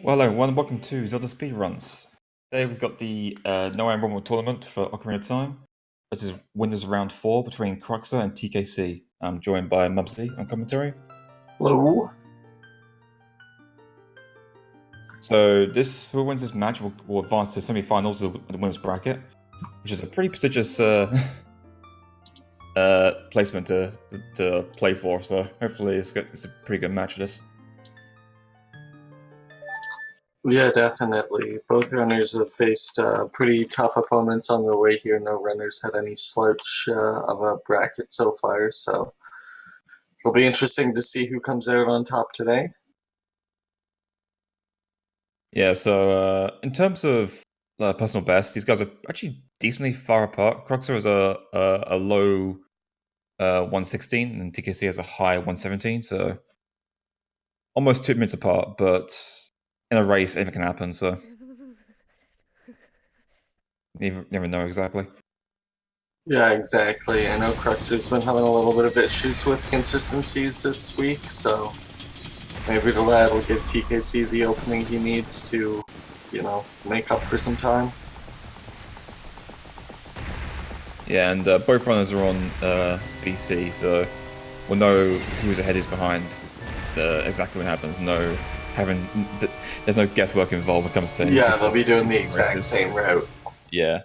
Well, hello everyone, welcome to Zelda Speedruns. Today we've got the No Iron Rumble tournament for Ocarina of Time. This is winners round 4 between Cruxer and TKC. I'm joined by Mubsy on commentary. Hello. So whoever wins this match will advance to semi-finals of the winners bracket, which is a pretty prestigious placement to play for. So hopefully it's a pretty good match for this. Yeah, definitely. Both runners have faced pretty tough opponents on their way here. No runners had any slouch of a bracket so far, so it'll be interesting to see who comes out on top today. Yeah, so in terms of personal best, these guys are actually decently far apart. Cruxer has a low 116 and TKC has a high 117, so almost 2 minutes apart, but in a race, anything can happen, so you never know exactly. Yeah, exactly. I know Cruxer's been having a little bit of issues with consistencies this week, so maybe the lad will give TKC the opening he needs to, make up for some time. Yeah, and both runners are on VC, so we'll know who's ahead, who's behind, exactly what happens. There's no guesswork involved when it comes to Yeah, they'll be doing the exact same route. Yeah.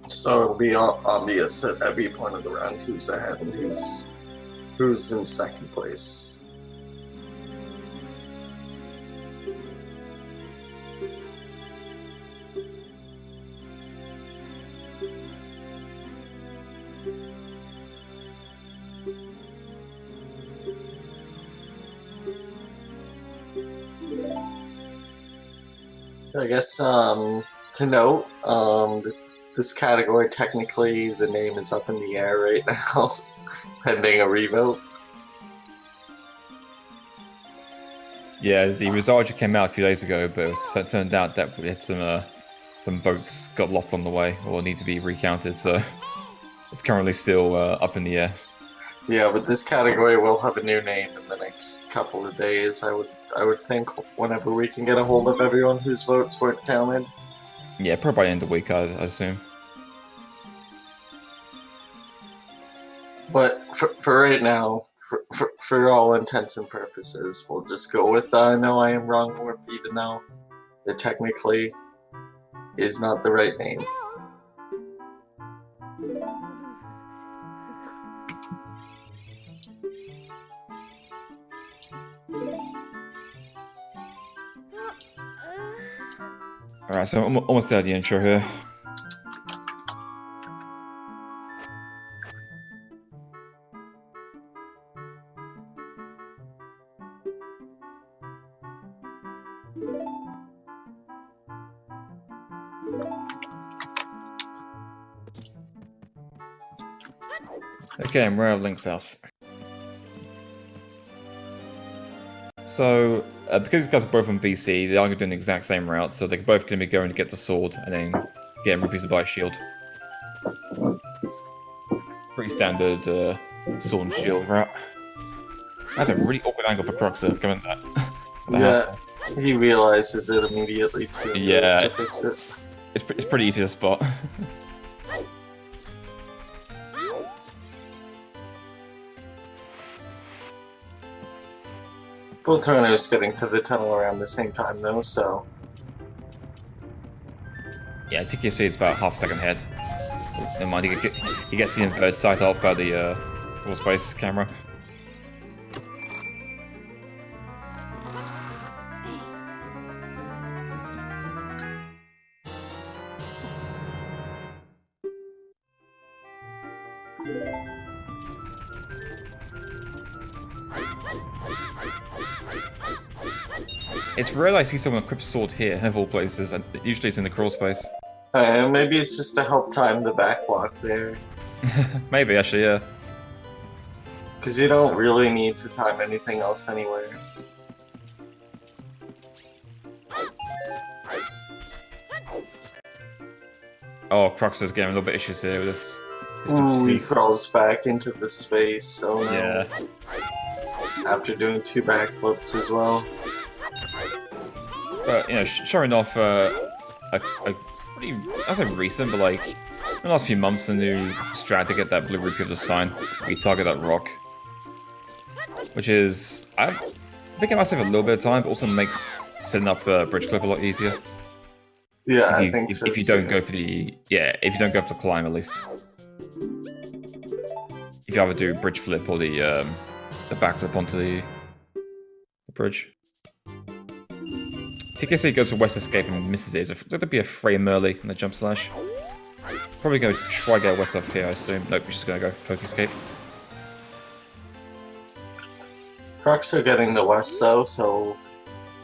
So it'll be obvious at every point of the run who's ahead and who's in second place. I guess to note, this category, technically the name is up in the air right now, pending a revote. Yeah, the result came out a few days ago, but it turned out that we had some votes got lost on the way or need to be recounted, so it's currently still up in the air. Yeah, but this category will have a new name in the next couple of days, I would think, whenever we can get a hold of everyone whose votes weren't counted. Yeah, probably by the end of the week, I assume. But for right now, for all intents and purposes, we'll just go with No I Am Wrong Warp, even though it technically is not the right name. Alright, so I'm almost at the intro here. Okay, we're at Link's house. So, because these guys are both on VC, they are going to do the exact same route, so they're both going to be going to get the sword and then get rupees to buy a shield. Pretty standard sword and shield route. That's a really awkward angle for Cruxer, given that. Yeah, he realizes it immediately too. Yeah, to fix it. It's pretty easy to spot. Both runners getting to the tunnel around the same time though, so... Yeah, TKC is about half a second ahead. Never mind, he gets the inverted sight up by the full space camera. It's rare I see someone equip sword here, of all places, and usually it's in the crawl space. Maybe it's just to help time the backwalk there. Maybe, actually, yeah. Because you don't really need to time anything else anywhere. Oh, Cruxer's getting a little bit issues here with this. Ooh, he crawls back into the space, oh no. Yeah. After doing 2 backflips as well. But you know, showing off a pretty, I say recent, but like in the last few months, a new strat to get that blue rupee of the sign. You target that rock, which is I think it might save a little bit of time, but also makes setting up a bridge clip a lot easier. Yeah, If I you think so if you too. don't go for the if you don't go for the climb at least. If you either do bridge flip or the backflip onto the bridge. TKC goes for West Escape and misses it. So that'd be a frame early in the jump slash. Probably going to try get West off here, I assume. Nope, he's just going to go for Poke Escape. Cruxer getting the West though, so...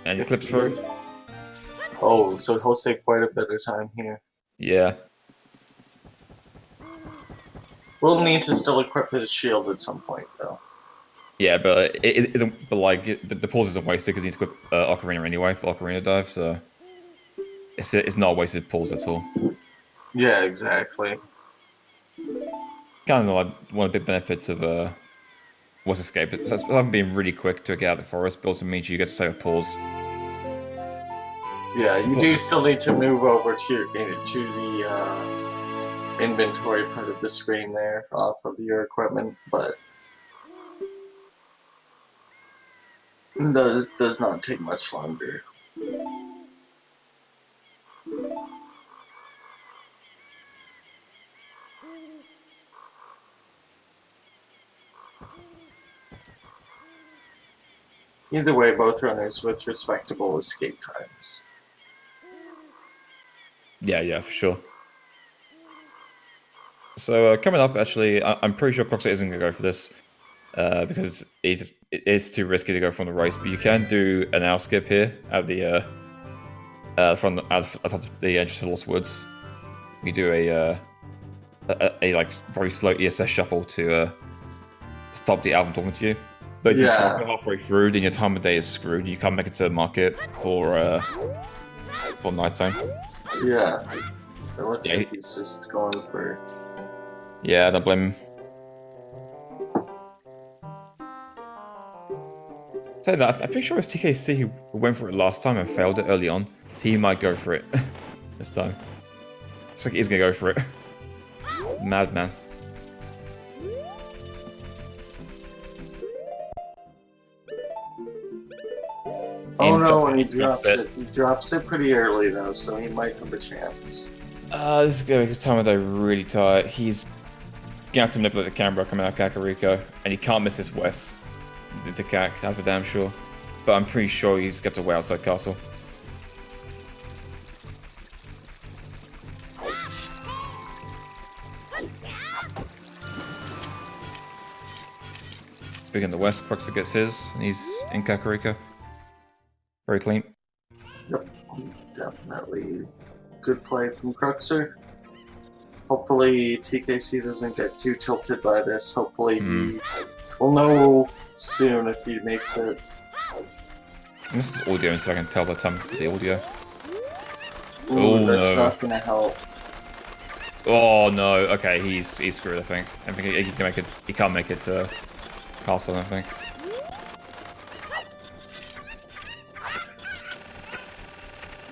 And he clips through. Oh, so he'll save quite a bit of time here. Yeah. We'll need to still equip his shield at some point, though. Yeah, but it isn't. But like the pause isn't wasted because he's equipped Ocarina anyway for Ocarina Dive, so it's not a wasted pause at all. Yeah, exactly. Kind of like one of the big benefits of West Escape. It's having being really quick to get out of the forest, but also means you get to save a pause. Yeah, you do still need to move over to the inventory part of the screen there off of your equipment, but does not take much longer. Either way, both runners with respectable escape times. Yeah, for sure. So coming up, actually, I'm pretty sure Cruxer isn't going to go for this because it is too risky to go from the race. But you can do an out skip here at the from the edge to Lost Woods. You do a like very slow ESS shuffle to stop the album talking to you. But if you can't go halfway through, then your time of day is screwed. You can't make it to the market for nighttime. Yeah, it looks like he's just going for... Yeah, don't blame him. Say that, I'm pretty sure it's TKC who went for it last time and failed it early on, so he might go for it this time. Looks like he's gonna go for it. Madman. Oh no, and he drops it. He drops it pretty early though, so he might have a chance. This is gonna make his time of day really tight. He's gonna have to manipulate the camera coming out of Kakariko, and he can't miss his West into Kak, that's for damn sure. But I'm pretty sure he's got to way outside castle. Speaking of the West, Cruxer gets his, and he's in Kakariko. Very clean. Yep, definitely good play from Cruxer. Hopefully TKC doesn't get too tilted by this. Hopefully he will know soon if he makes it. And this is audio, so I can tell the time of the audio. Ooh, that's not gonna help. Oh no, okay, he's screwed, I think. I think he can make it, he can't make it to castle, I think.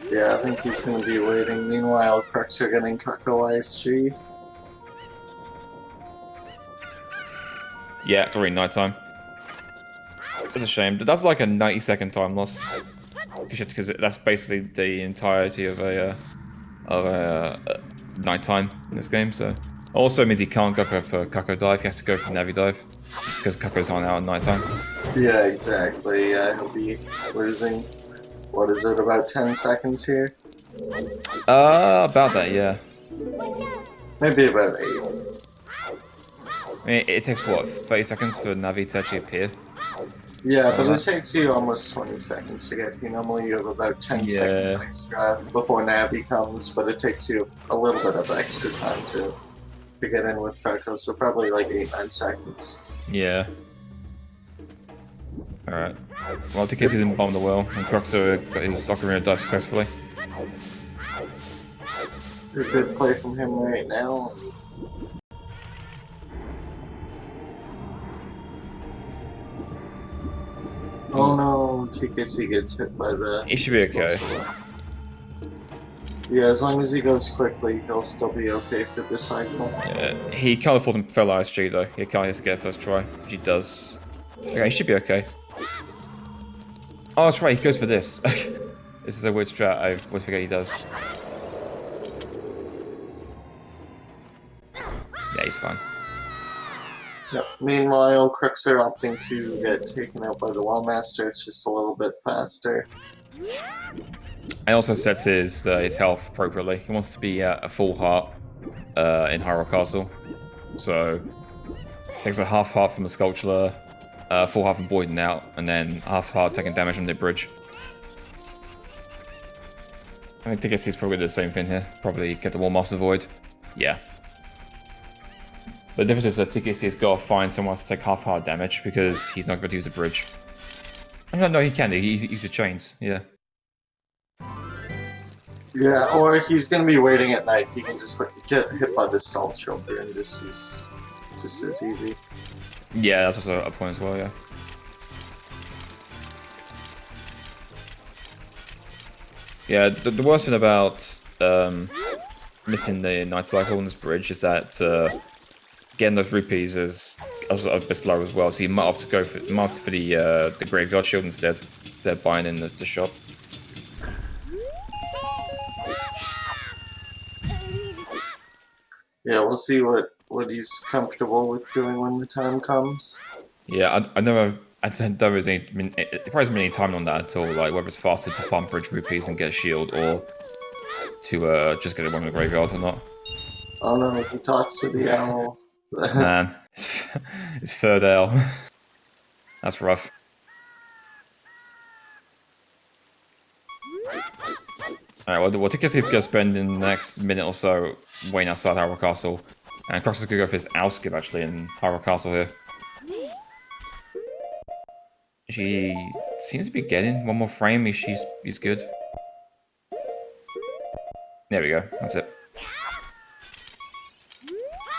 Yeah, I think he's gonna be waiting. Meanwhile, Cruxer getting Kako ISG. Yeah, it's already nighttime. It's a shame. That's like a 90-second time loss. Because that's basically the entirety of a nighttime in this game, so... Also means he can't go for Kako Dive, he has to go for Navi Dive. Because Kakos aren't out at nighttime. Yeah, exactly. He'll be losing, what is it, about 10 seconds here? About that, yeah. Maybe about 8. I mean, it takes, what, 30 seconds for Navi to actually appear? Yeah, but it takes you almost 20 seconds to get here. Normally you have about 10 seconds extra before Navi comes, but it takes you a little bit of extra time to get in with Kako, so probably like 8-9 seconds. Yeah. Alright. Well, TKC's in the bottom of the well, and Cruxer got his Ocarina Dive successfully. A good play from him right now. Oh no, TKC gets hit by the He should be okay. Yeah, as long as he goes quickly, he'll still be okay for the cycle. Yeah, he can't afford to fail ISG though. He can't just get a first try, which he does. Okay, he should be okay. Oh, that's right, he goes for this. This is a weird strat I always forget he does. Yeah, he's fine. Yep. Meanwhile, Cruxer opting to get taken out by the Wallmaster. It's just a little bit faster. And also sets his health appropriately. He wants to be at a full heart in Hyrule Castle. So, takes a half heart from the Sculpture, full heart from Boyden out, and then half heart taking damage from the bridge. I think TKC is probably the same thing here. Probably get the War Master Void. Yeah. The difference is that TKC has got to find someone else to take half heart damage because he's not going to use the bridge. No, he can do. He uses chains. Yeah. Yeah, or he's going to be waiting at night. He can just get hit by the Stall Children, and this is just as easy. Yeah, that's also a point as well, yeah. Yeah, the worst thing about missing the Night Cycle on this bridge is that getting those rupees is also a bit slow as well, so you might have to go for the Graveyard Shield instead. They're buying in the shop. Yeah, we'll see what he's comfortable with doing when the time comes. Yeah, I don't think there is it probably hasn't been any time on that at all, like whether it's faster to farm bridge rupees and get a shield or to just get one in the graveyard or not. Oh no, he talks to the owl. Man, it's third L. That's rough. Alright, well, TKC's going to spend in the next minute or so waiting outside Hyrule Castle. And Cruxer's going to go for his owl skip, actually, in Hyrule Castle here. She seems to be getting one more frame. He's good. There we go. That's it.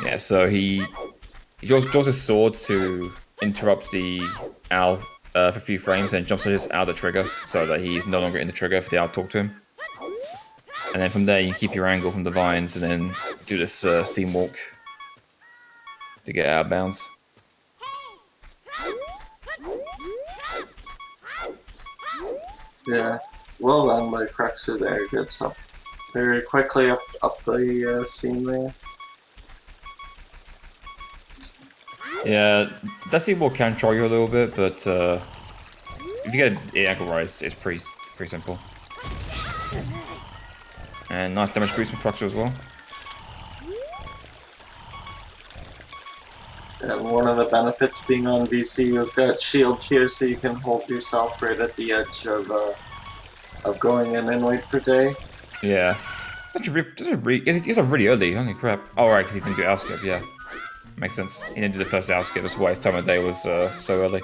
Yeah, so he draws his sword to interrupt the owl for a few frames and jumps just out of the trigger so that he's no longer in the trigger for the owl to talk to him. And then from there, you keep your angle from the vines and then do this steam walk to get out of bounds. Yeah, well done by Cruxer there. Gets up very quickly up the seam there. Yeah, that steam walk can try you a little bit, but if you get the angle right, it's pretty simple. And nice damage boost from Cruxer as well. And one of the benefits being on VC, you've got shield here, so you can hold yourself right at the edge of going in and wait for day. Yeah. He's really early, holy crap. Oh, right, because he didn't do Outskip, yeah. Makes sense. He didn't do the first Outskip, that's why his time of day was so early.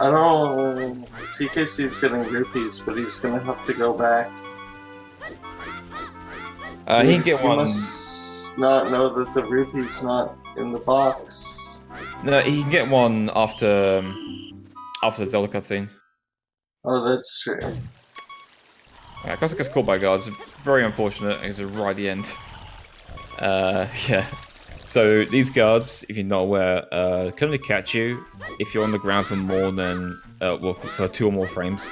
I don't know, TKC's getting rupees, but he's gonna have to go back. He can get one. He must not know that the rupee's not in the box. No, he can get one after the Zelda cutscene. Oh, that's true. Yeah, Cruxer gets caught by guards. Very unfortunate. It's right at the end. Yeah. So these guards, if you're not aware, can only catch you if you're on the ground for more than for 2 or more frames.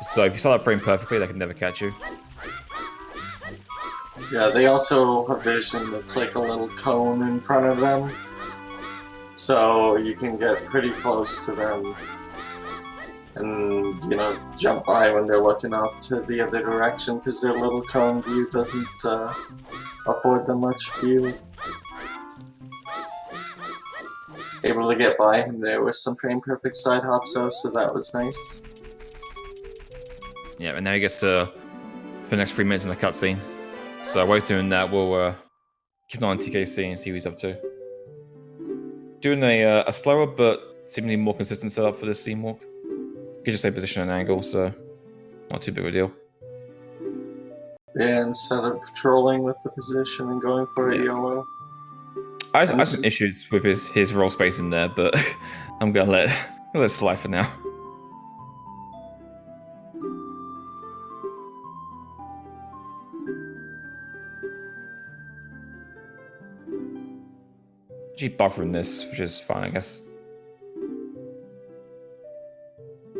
So if you start that frame perfectly, they can never catch you. Yeah, they also have vision that's like a little cone in front of them. So you can get pretty close to them and, you know, jump by when they're looking off to the other direction because their little cone view doesn't afford them much view. Able to get by him there with some frame perfect side hops though, so that was nice. Yeah, and now he gets to for the next 3 minutes in the cutscene. So while he's doing that, we'll keep an eye on TKC and see what he's up to. Doing a slower but seemingly more consistent setup for this seam walk. You could just say position and angle, so not too big of a deal. Yeah, instead of trolling with the position and going for a YOLO. I have some issues with his roll space in there, but I'm gonna let it slide for now. Actually buffering this, which is fine, I guess.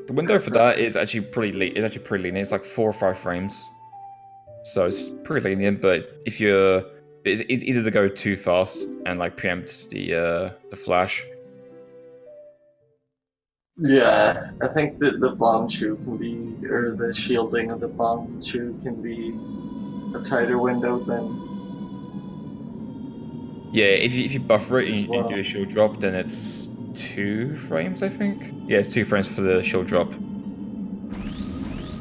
The window for that is actually pretty lenient. It's like 4 or 5 frames, so it's pretty lenient. But if it's easy to go too fast and like preempt the flash. Yeah, I think that the bomb chew can be, or the shielding of the bomb chew can be a tighter window than. Yeah, if you buffer it and, Well. and do a shield drop, then it's 2 frames, I think. Yeah, it's 2 frames for the shield drop.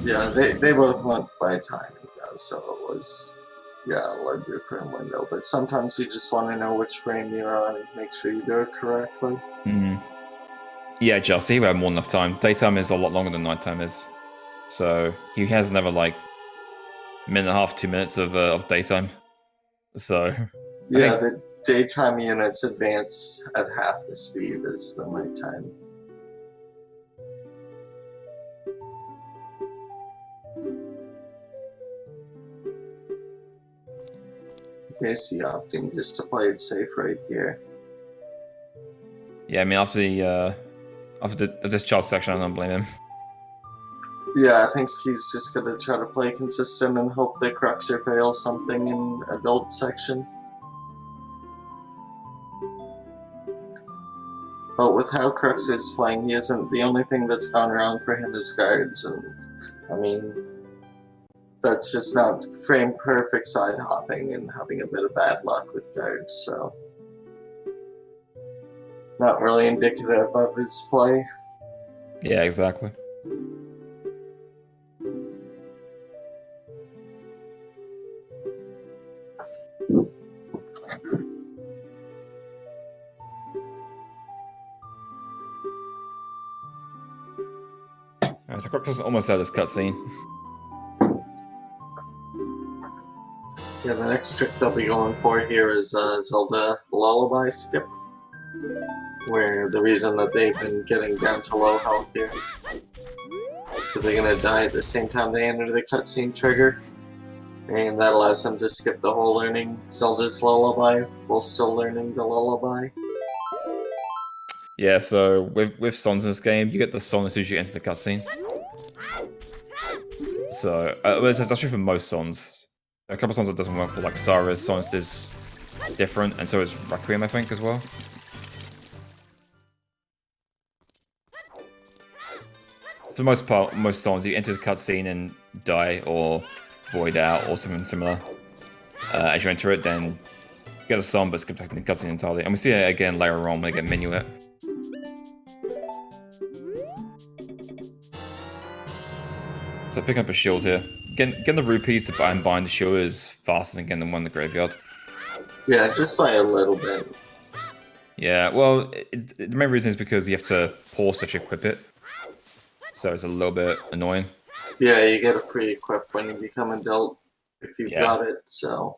Yeah, they both went by timing though, so it was a larger frame window. But sometimes you just want to know which frame you're on and make sure you do it correctly. Yeah, just he had more than enough time. Daytime is a lot longer than nighttime is, so he has another like minute and a half, 2 minutes of daytime. So yeah, the daytime units advance at half the speed as the nighttime. TKC opting just to play it safe right here. Yeah, I mean after this chart section, I don't blame him. Yeah, I think he's just gonna try to play consistent and hope that Cruxer fails something in adult section. But with how Cruxer's playing, he isn't. The only thing that's gone wrong for him is guards, and I mean, that's just not frame perfect side hopping and having a bit of bad luck with guards, so not really indicative of his play. Yeah, exactly. Alright, so Cruxer's almost out of this cutscene. Yeah, the next trick they'll be going for here is Zelda Lullaby Skip, where the reason that they've been getting down to low health here, so they're gonna die at the same time they enter the cutscene trigger, and that allows them to skip the whole learning Zelda's Lullaby while still learning the lullaby. Yeah, so with songs in this game, you get the song as soon as you enter the cutscene. So that's true for most songs. A couple of songs that doesn't work for, like Sarah's songs is different, and so is Requiem, I think, as well. For the most part, most songs, you enter the cutscene and die or void out or something similar. As you enter it, then you get a song but skip the cutscene entirely. And we see it again later on when they get Minuet. So picking up a shield here. Getting the rupees to bind the shield is faster than getting the one in the graveyard. Yeah, just by a little bit. Yeah, well, the main reason is because you have to pause to equip it. So it's a little bit annoying. Yeah, you get a free equip when you become adult if you've got it, so.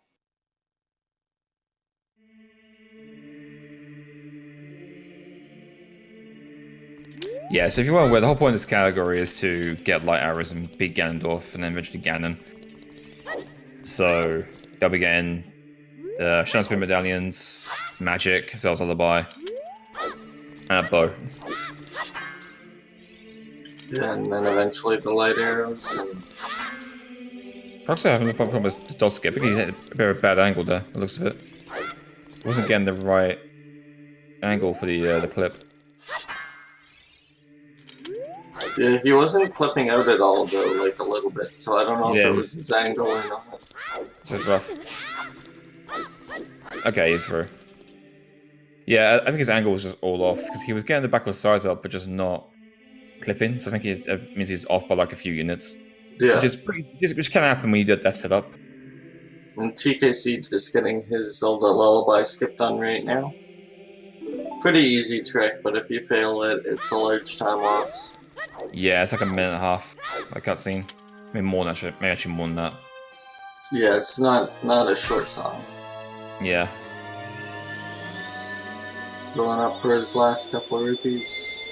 Yeah, so if you weren't aware, the whole point of this category is to get light arrows and beat Ganondorf and then eventually Ganon. So they'll be getting Shadow Spear medallions, magic, Zel's Lullaby, and a bow. Yeah, and then eventually the light arrows. And... Cruxer having a problem with dodge skip. I think he's hit a bit of a bad angle there, the looks of it. Wasn't getting the right angle for the clip. Yeah, he wasn't clipping out at all, though, like a little bit, so I don't know if it was his angle or not. This is rough. Okay, he's through. Yeah, I think his angle was just all off, because he was getting the backwards side up, but just not clipping, so I think it means he's off by like a few units. Yeah. Which can happen when you do that setup. And TKC just getting his Zelda Lullaby skipped on right now. Pretty easy trick, but if you fail it, it's a large time loss. Yeah, it's like a minute and a half, like cutscene. Maybe more than that, maybe actually more than that. Yeah, it's not a short song. Yeah. Going up for his last couple of rupees.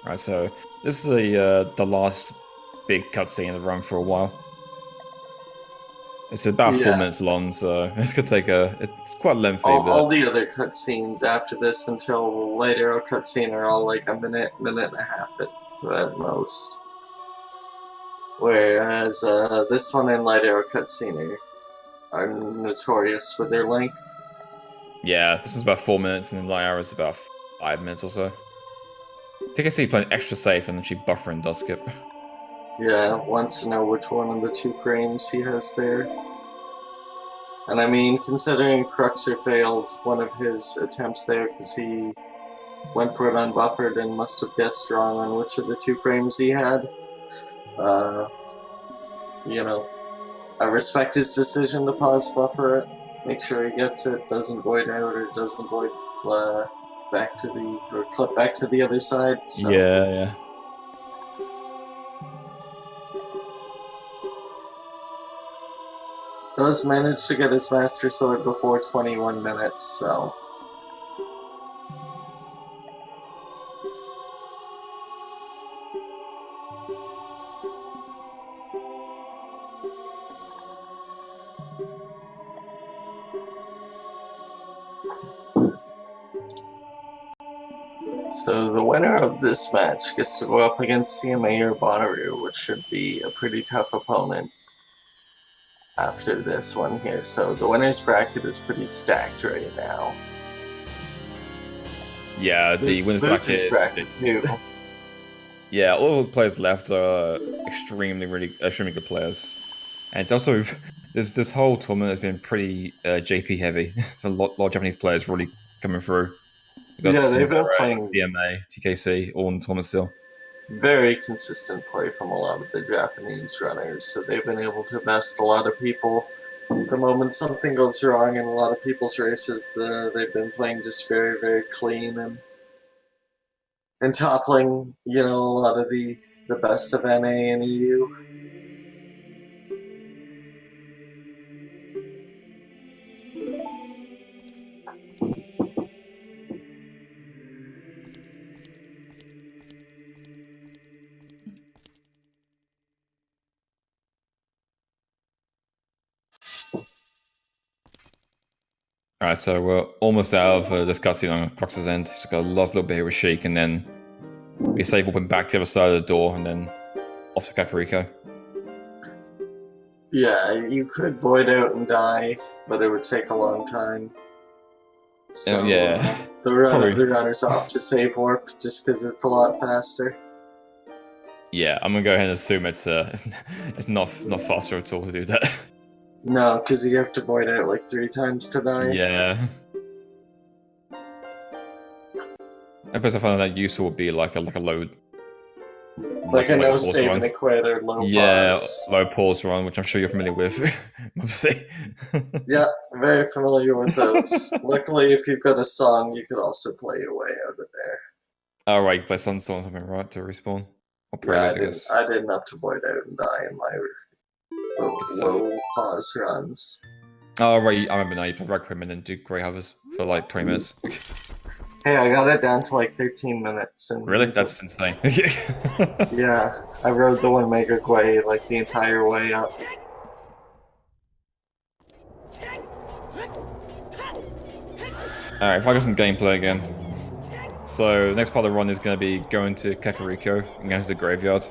Alright, so this is the last big cutscene in the run for a while. It's about 4 minutes long, so it's gonna take it's quite lengthy. All the other cutscenes after this until Light Arrow cutscene are all like a minute and a half at most. Whereas this one and Light Arrow cutscene are notorious for their length. Yeah, this one's about 4 minutes, and then Light Arrow is about 5 minutes or so. TKC playing extra safe, and then she buffering does skip. Yeah, wants to know which one of the 2 frames he has there. And I mean, considering Cruxer failed one of his attempts there because he went for it unbuffered and must have guessed wrong on which of the 2 frames he had, you know, I respect his decision to pause buffer it, make sure he gets it, doesn't void out or doesn't void back to the, or clip back to the other side, so. Yeah. Does manage to get his Master Sword before 21 minutes, so. So the winner of this match gets to go up against CMA or Bonnaroo, which should be a pretty tough opponent after this one here. So the winner's bracket is pretty stacked right now. Yeah, the winner's bracket too. Yeah, all the players left are extremely good players. And it's also this whole tournament has been pretty JP heavy. So a lot of Japanese players really coming through. Yeah, they've been playing DMA, TKC, all in the tournament still. Very consistent play from a lot of the Japanese runners, so they've been able to best a lot of people. The moment something goes wrong in a lot of people's races, they've been playing just very, very clean and toppling, you know, a lot of the best of NA and EU. Alright, so we're almost out of discussing on Cruxer's end. Just got a last little bit here with Sheik, and then we save open back to the other side of the door, and then off to Kakariko. Yeah, you could void out and die, but it would take a long time. So yeah, the runners opt to save warp just because it's a lot faster. Yeah, I'm gonna go ahead and assume it's not faster at all to do that. No, because you have to void out like 3 times to die. Yeah. I guess I found that useful would be like a load. Like a no save and a quit or low pause. Low pause run, which I'm sure you're familiar with. Obviously. Yeah, very familiar with those. Luckily, if you've got a song, you could also play your way out of there. Oh, right, you can play Sunstorm or something, right, to respawn? Or Prelude, yeah, I didn't have to void out and die in my low pause runs. Oh, right, I remember now, you play Red Quim and then do Grey Hovers for like 20 minutes. Hey, I got it down to like 13 minutes. And really? That's insane. Yeah, I rode the 1 Mega Gwei like the entire way up. Alright, if I got some gameplay again. So, the next part of the run is going to be going to Kakariko and going to the graveyard.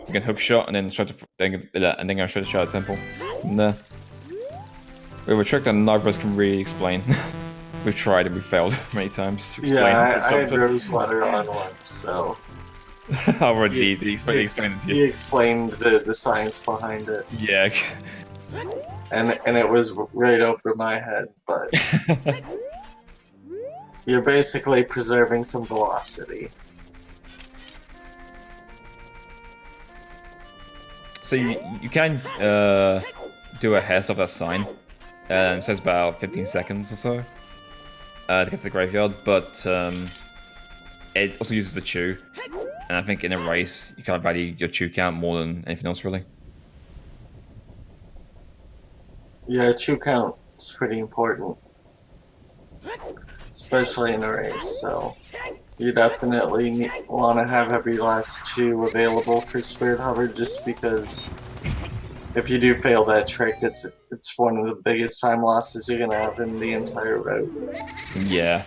You can hook shot and then try to going to Shadow Temple. And we have a trick that neither of us can really explain. We've tried and we've failed many times to explain. Yeah, I had Rosewater on once, so. Already, he explained it to you. He explained the science behind it. Yeah. and it was right over my head, but you're basically preserving some velocity. So you can do a hair of that sign, and it says about 15 seconds or so to get to the graveyard, but it also uses the chew, and I think in a race you kind of value your chew count more than anything else, really. Yeah, chew count is pretty important, especially in a race, so you definitely want to have every last chew available for Spirit Hover, just because if you do fail that trick, it's one of the biggest time losses you're gonna have in the entire route. Yeah.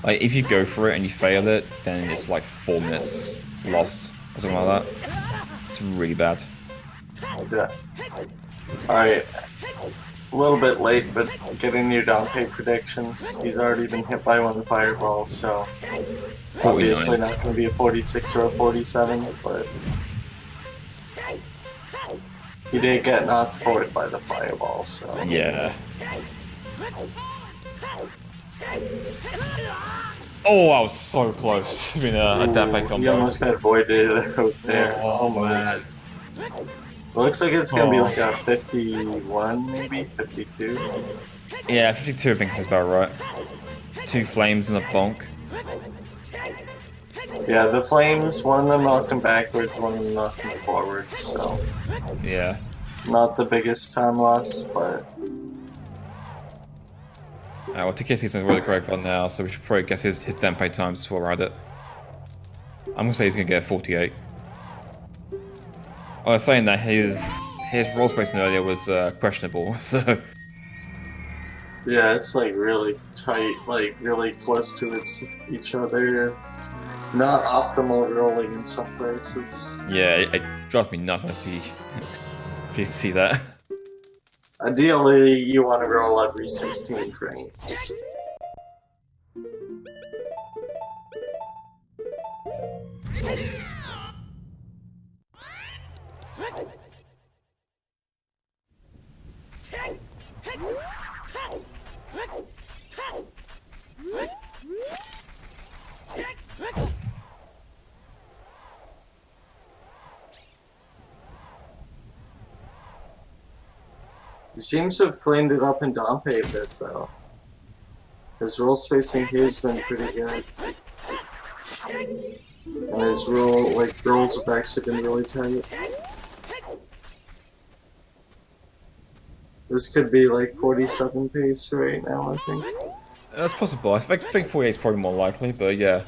Like, if you go for it and you fail it, then it's like 4 minutes lost or something like that. It's really bad. Yeah. Alright. A little bit late, but getting your Dante predictions. He's already been hit by one fireball, so 49. obviously not going to be a 46 or a 47, but he did get knocked forward by the fireball, so. Yeah. Oh, I was so close. I mean, a Dante combo. He almost got avoided out there. Oh, Almost. Man. It looks like it's going to be like a 51, maybe? 52? Yeah, 52 I think is about right. 2 flames and a bonk. Yeah, the flames, one of them knocked him backwards, one of them knocked him forward, so. Yeah. Not the biggest time loss, but. Well, TKC's in a really great run now, so we should probably guess his Denpei times while we're at it. I'm gonna say he's gonna get a 48. I was saying that his roll spacing earlier was questionable, so. Yeah, it's like really tight, like really close to each other. Not optimal rolling in some places. Yeah, it drives me nuts when I see that. Ideally, you want to roll every 16 frames. He seems to have cleaned it up in Dante a bit, though. His roll spacing here's been pretty good. And his rolls have actually been really tight. This could be like 47 pace right now, I think. That's possible. I think 48 is probably more likely, but yeah.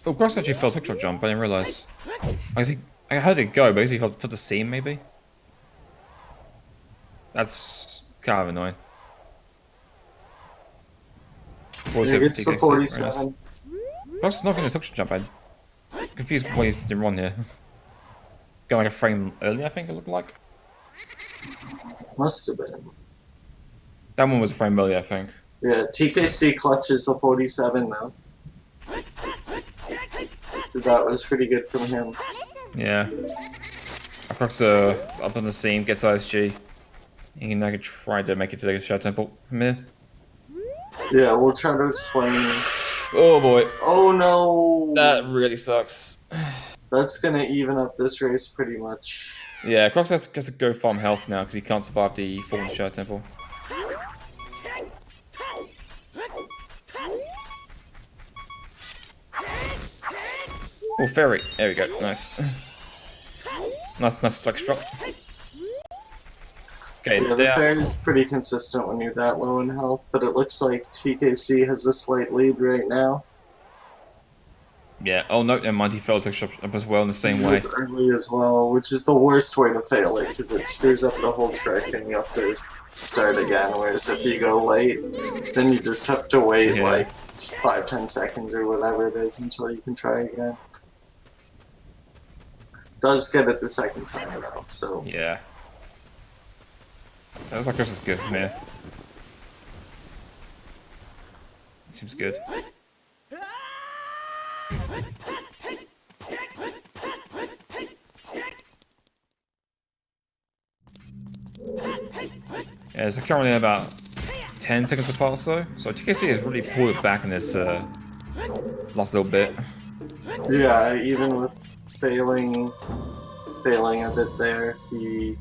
Oh, Grass actually fell hook jump, I didn't realise. I heard it go, but I guess he got for the seam, maybe? That's kind of annoying. 47 It's the TKC, 47. Grass is not getting a hook jump, I'm confused what he's doing wrong here. Got like a frame early, I think it looked like. Must have been. That one was a frame early, I think. Yeah, TKC clutches the 47 though. So that was pretty good from him. Yeah. Cruxer up on the seam, gets ISG. You can now try to make it to the Shadow Temple from here. Yeah, we'll try to explain. Oh boy. Oh no! That really sucks. That's gonna even up this race pretty much. Yeah, Cruxer has to go farm health now because he can't survive the fallen Shadow Temple. Oh, fairy. There we go. Nice. Nice flex drop. Okay, Yeah, the fairy's pretty consistent when you're that low in health, but it looks like TKC has a slight lead right now. Yeah, oh no, never mind, he fails up as well in the same way. Early as well, which is the worst way to fail it, because it screws up the whole trick and you have to start again, whereas if you go late, then you just have to wait like 5-10 seconds or whatever it is until you can try again. Does get it the second time though, so... Yeah. That looks like this is good from here. Seems good. Yeah, so currently about 10 seconds apart or so. So TKC has really pulled it back in this last little bit. Yeah, even with failing a bit there, he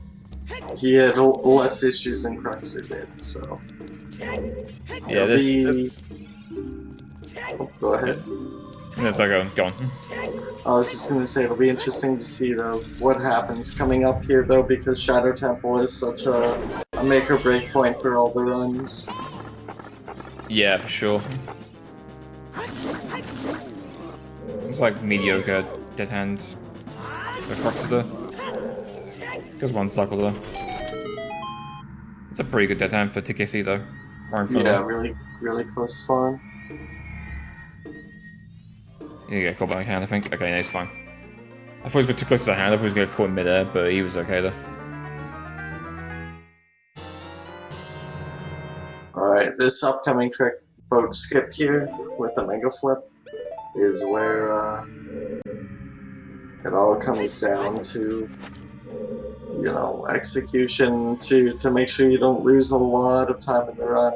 had less issues than Cruxer did. So Yeah, it'll be. Oh, go ahead. No, sorry, go on. I was just going to say it'll be interesting to see though what happens coming up here though, because Shadow Temple is such a make or break point for all the runs. Yeah, for sure. It's like mediocre dead hand for Cruxer. Goes one cycle though. It's a pretty good dead hand for TKC though. Right in front Yeah, of him. really close spawn. You get caught by the hand, I think. Okay, no, he's fine. I thought he was a bit too close to the hand. I thought he was going to get caught in midair, but he was okay though. Alright, this upcoming trick boat skip here with the Mega Flip is where it all comes down to, you know, execution to make sure you don't lose a lot of time in the run.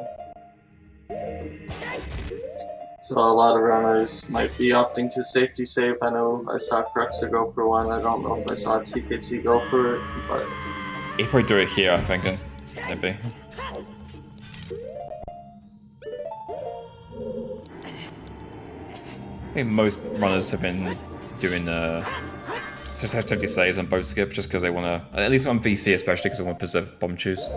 So a lot of runners might be opting to safety save. I know I saw Cruxer go for one. I don't know if I saw TKC go for it, but He probably do it here, I think, maybe. I think most runners have been doing safety saves on boat skip just because they want to, at least on VC especially, because they want to preserve bomb choose.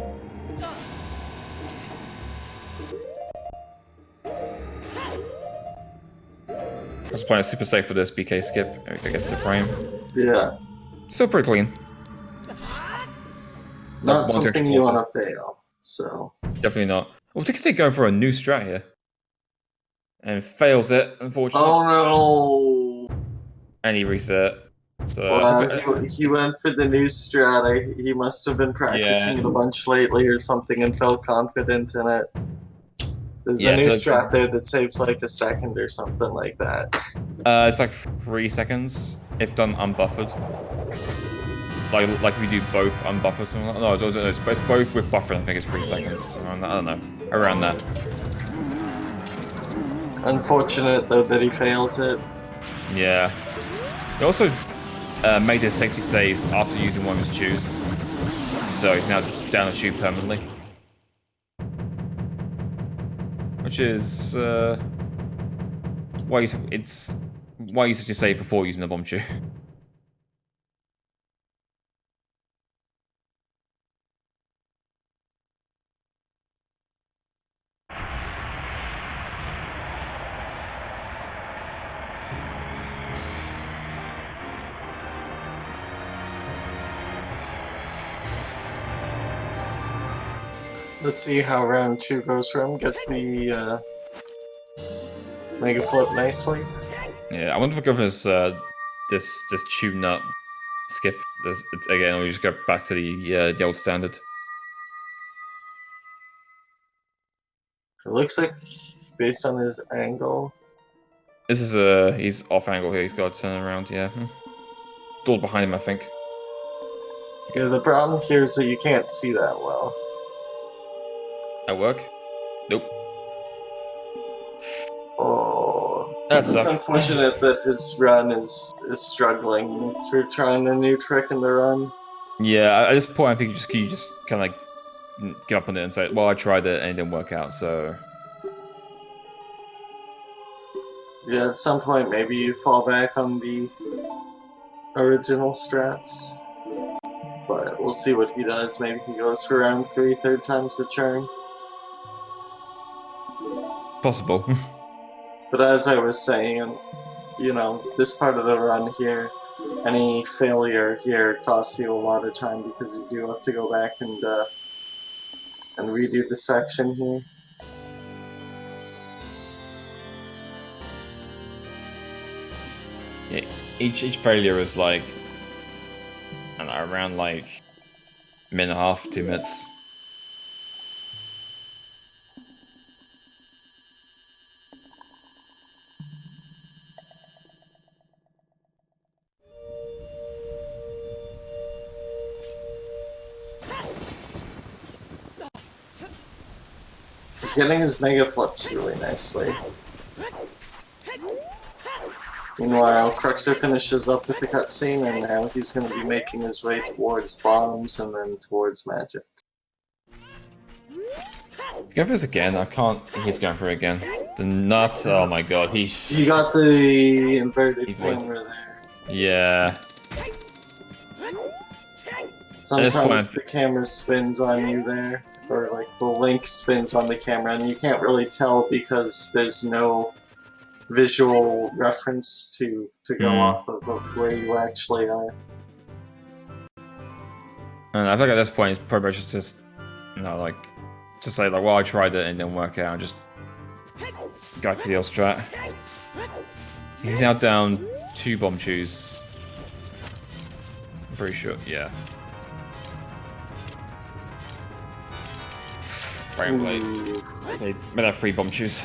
I was playing super safe with this BK skip. I guess the frame. yeah, Still pretty clean. not something you want to fail. So definitely not. Well, TKC going for a new strat here, and fails it, unfortunately. oh no! And he reset. So Well, he went for the new strat. He must have been practicing it a bunch lately or something and felt confident in it. There's a new strat there that saves like a second or something like that. It's like 3 seconds if done unbuffered. Like if you do both unbuffered or something like that. No, it's both with buffering. I think it's 3 seconds. I don't know. Around that. Unfortunate though that he fails it. Yeah. He also made his safety save after using one of his chews. So he's now down a chew permanently. Which is why you such a save before using the bomb chew. Let's see how round 2 goes for him. Get the Mega Flip nicely. Yeah, I wonder if I go for this chew nut skip. Again, we just go back to the old standard. It looks like, based on his angle... This is he's off angle here, he's got to turn around, yeah. Door's behind him, I think. Yeah, the problem here is that you can't see that well. At work? Nope. Oh, That it's sucks. unfortunate that his run is struggling through trying a new trick in the run. Yeah, at this point I think you just kind of like give up on it and say, well, I tried it and it didn't work out, so... Yeah, at some point maybe you fall back on the original strats. But we'll see what he does. Maybe he goes for round 3, third time's the charm. Possible. But as I was saying, you know, this part of the run here, any failure here costs you a lot of time because you do have to go back and redo the section here. Yeah, each failure is like, I don't know, around like a minute and a half, 2 minutes. He's getting his mega flips really nicely. Meanwhile, Cruxer finishes up with the cutscene, and now he's going to be making his way towards bombs and then towards magic. Go for this again. I can't. He's going for it again. The nut. Oh my god. He got the inverted camera there. Yeah. Sometimes the camera spins on you there, or like the link spins on the camera, and you can't really tell because there's no visual reference to go off of where you actually are. And I think at this point it's probably just like to say like, well, I tried it and it didn't work out. Just go to the old strat. He's now down 2 bomb chews. I'm pretty sure, yeah. Brain blade. They made that 3 bomb chews.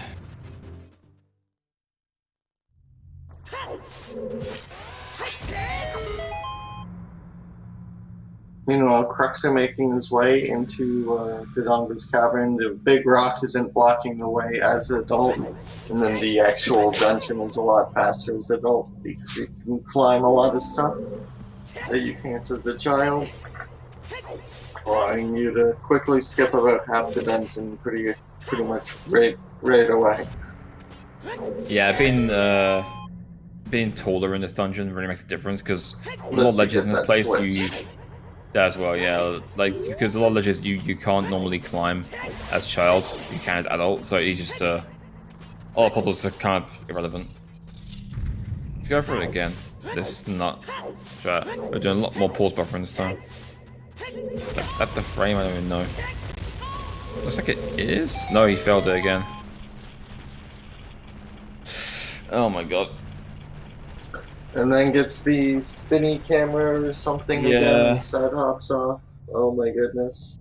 Meanwhile, Cruxer making his way into Dodongo's cavern. The big rock isn't blocking the way as adult, and then the actual dungeon is a lot faster as adult because you can climb a lot of stuff that you can't as a child, allowing you to quickly skip about half the dungeon pretty much right away. Yeah, being taller in this dungeon really makes a difference because a lot of ledges in this place you. That as well, yeah. Like because a lot of ledges you can't normally climb as child, you can as adult, so it's just all the puzzles are kind of irrelevant. Let's go for it again. This nut. We're doing a lot more pause buffering this time. At the frame, I don't even know. Looks like it is. No, he failed it again. Oh my god. And then gets the spinny camera or something again and side hops off. Oh my goodness.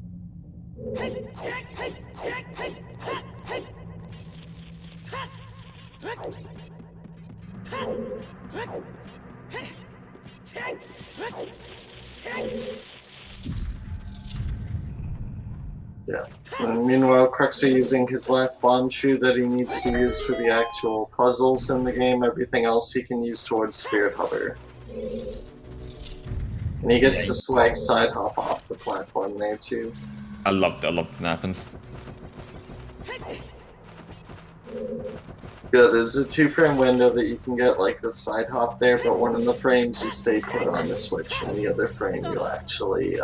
Yeah. And meanwhile, Cruxer using his last bomb shoe that he needs to use for the actual puzzles in the game. Everything else he can use towards Spirit Hover. And he gets to swag side hop off the platform there too. I love when that happens. Yeah, there's a 2-frame window that you can get like the side hop there, but one of the frames you stay put on the switch, and the other frame you actually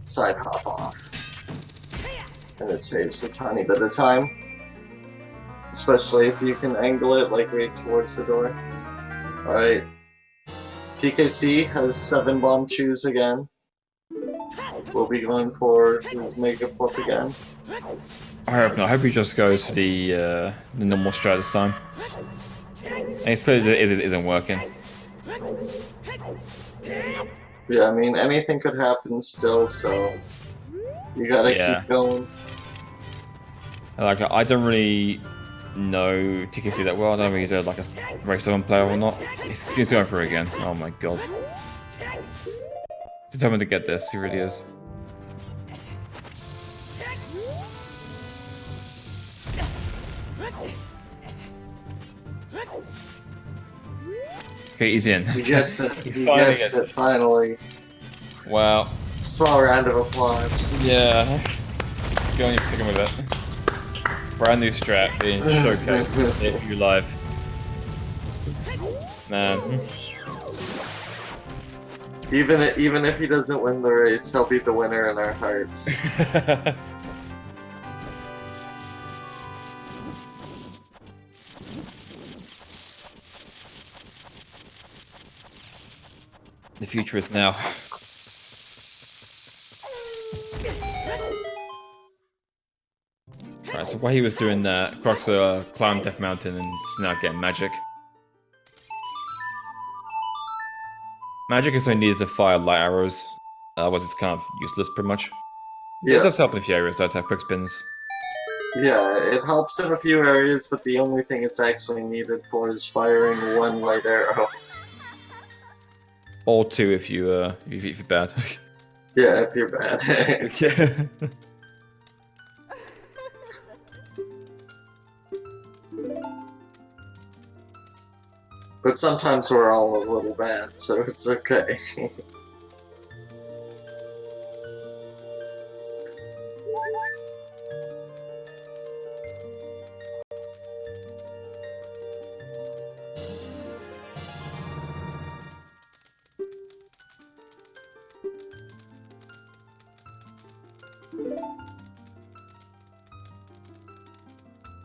side hop off. And it saves a tiny bit of time. Especially if you can angle it like right towards the door. Alright. TKC has 7 bomb chews again. We'll be going for his mega flip again. I hope not. I hope he just goes for the normal strat this time. And it clearly isn't working. Yeah, I mean, anything could happen still, so you gotta keep going. Like, I don't really know TKC that well. I don't know if he's like a race 7 player or not. He's going for it again. Oh my god. He's determined to get this, he really is. Okay, he's in. He gets it. He gets it, finally. Wow. Small round of applause. Yeah. Go on, you're sticking with it. Brand new strat being showcased if you live. Man. Even if he doesn't win the race, he'll be the winner in our hearts. The future is now. Alright, so while he was doing that, Cruxer climbed Death Mountain and is now getting magic. Magic is only needed to fire light arrows, otherwise it's kind of useless pretty much. Yeah. It does help in a few areas though to have quick spins. Yeah, it helps in a few areas, but the only thing it's actually needed for is firing 1 light arrow. Or 2 if you're bad. Yeah, if you're bad. But sometimes we're all a little bad, so it's okay.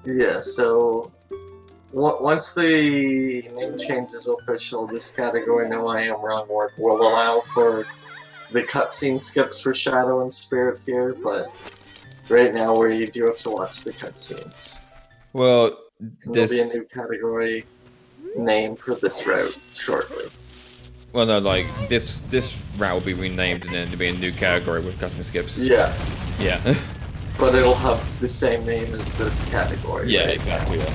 Yeah, so once the name change is official, this category, No I Am Wrong Word, will allow for the cutscene skips for Shadow and Spirit here, but right now where you do have to watch the cutscenes. Well, There'll be a new category name for this route shortly. Well, no, like this route will be renamed and then there'll be a new category with cutscene skips. Yeah. Yeah. But it'll have the same name as this category. Yeah, right? exactly. Yeah.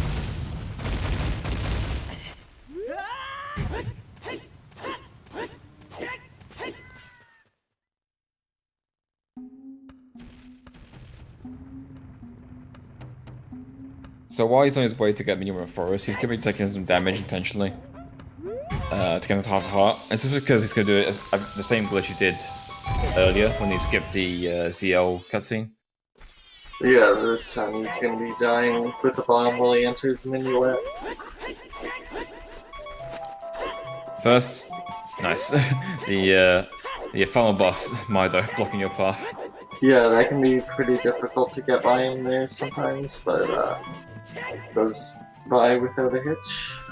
So while he's on his way to get Minion Forest, he's going to be taking some damage intentionally to get him to half a heart. And this is because he's going to do the same glitch he did earlier when he skipped the CL cutscene. Yeah, this time he's going to be dying with a bomb while he enters Minuet. First, nice. the final boss, Mido, blocking your path. Yeah, that can be pretty difficult to get by him there sometimes, but goes by without a hitch.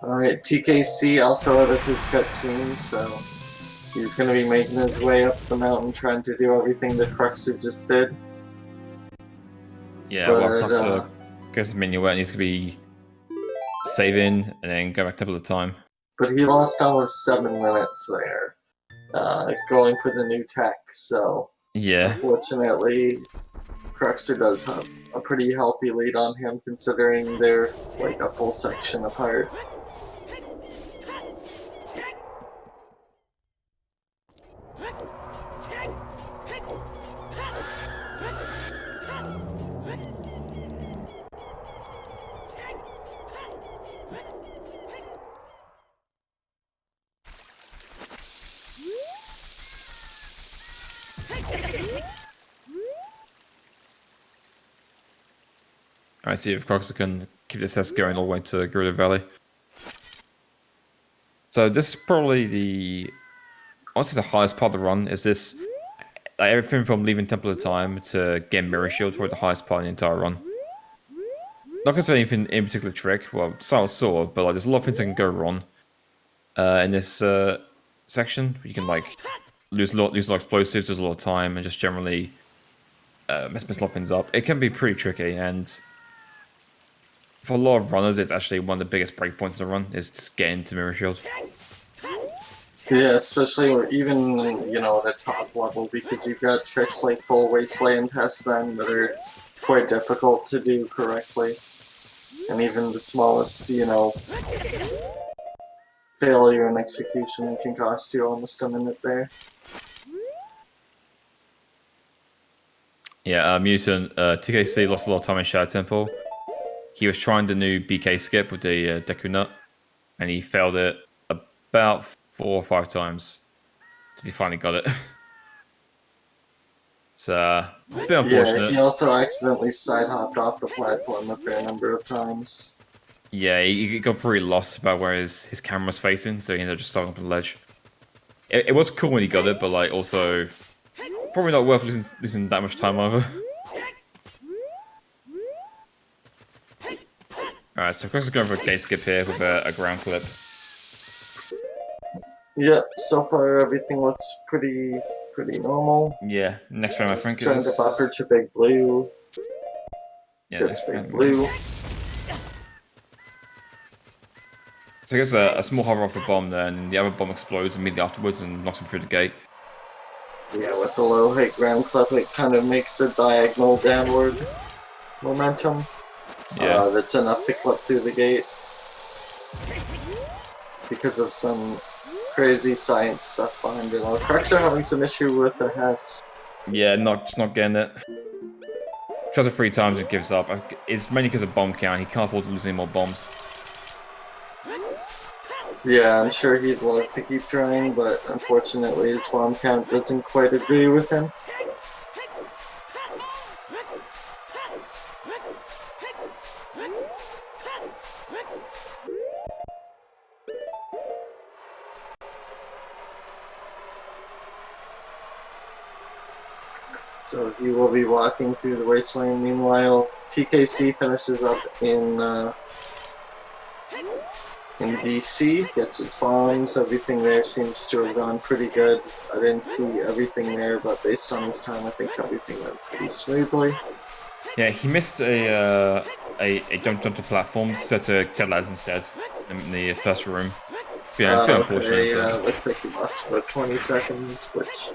Alright, TKC also out of his cutscene, so he's going to be making his way up the mountain trying to do everything that Cruxer just did. Yeah, well, Cruxer gets his Minuet and he's going to be saving and then go back Temple of Time. But he lost almost 7 minutes there, going for the new tech, so yeah. Unfortunately, Cruxer does have a pretty healthy lead on him, considering they're like a full section apart. Alright, see if Cruxer can keep this test going all the way to Gorilla Valley. So this is probably honestly the highest part of the run. Is this like everything from leaving Temple of Time to getting Mirror Shield for the highest part of the entire run. Not gonna say anything in particular trick. Well, sort of, but like there's a lot of things that can go wrong in this section. You can like lose a lot of explosives, lose a lot of time, and just generally mess a lot of things up. It can be pretty tricky, and for a lot of runners, it's actually one of the biggest breakpoints in the run is just getting to Mirror Shield. Yeah, especially even, you know, at a top level, because you've got tricks like full wasteland tests then that are quite difficult to do correctly. And even the smallest, you know, failure in execution can cost you almost a minute there. Yeah, Mutant, TKC lost a lot of time in Shadow Temple. He was trying the new BK skip with the Deku Nut, and he failed it about 4 or 5 times. He finally got it. It's a bit unfortunate. Yeah, he also accidentally side-hopped off the platform a fair number of times. Yeah, he got pretty lost about where his camera was facing, so he ended up just starting up on the ledge. It was cool when he got it, but like also probably not worth losing that much time over. Alright, so Chris is going for a gate skip here with a ground clip. Yep, so far everything looks pretty normal. Yeah, next round I think trying to buffer to Big Blue. Yeah, gets Big Blue. So he gets a small hover off the bomb, then the other bomb explodes immediately afterwards and knocks him through the gate. Yeah, with the low height ground clip, it kind of makes a diagonal downward momentum. Yeah. That's enough to clip through the gate because of some crazy science stuff behind it all. Cruxer having some issue with the Hess. Yeah, just not getting it. Tries it 3 times and gives up. It's mainly because of bomb count. He can't afford to lose any more bombs. Yeah, I'm sure he'd love to keep trying, but unfortunately his bomb count doesn't quite agree with him. So he will be walking through the wasteland. Meanwhile, TKC finishes up in DC, gets his bombs. Everything there seems to have gone pretty good. I didn't see everything there, but based on his time, I think everything went pretty smoothly. Yeah, he missed a jump to platforms, set to jet ladders instead in the first room. Yeah, it's a bit unfortunate, Okay, but looks like he lost about 20 seconds, which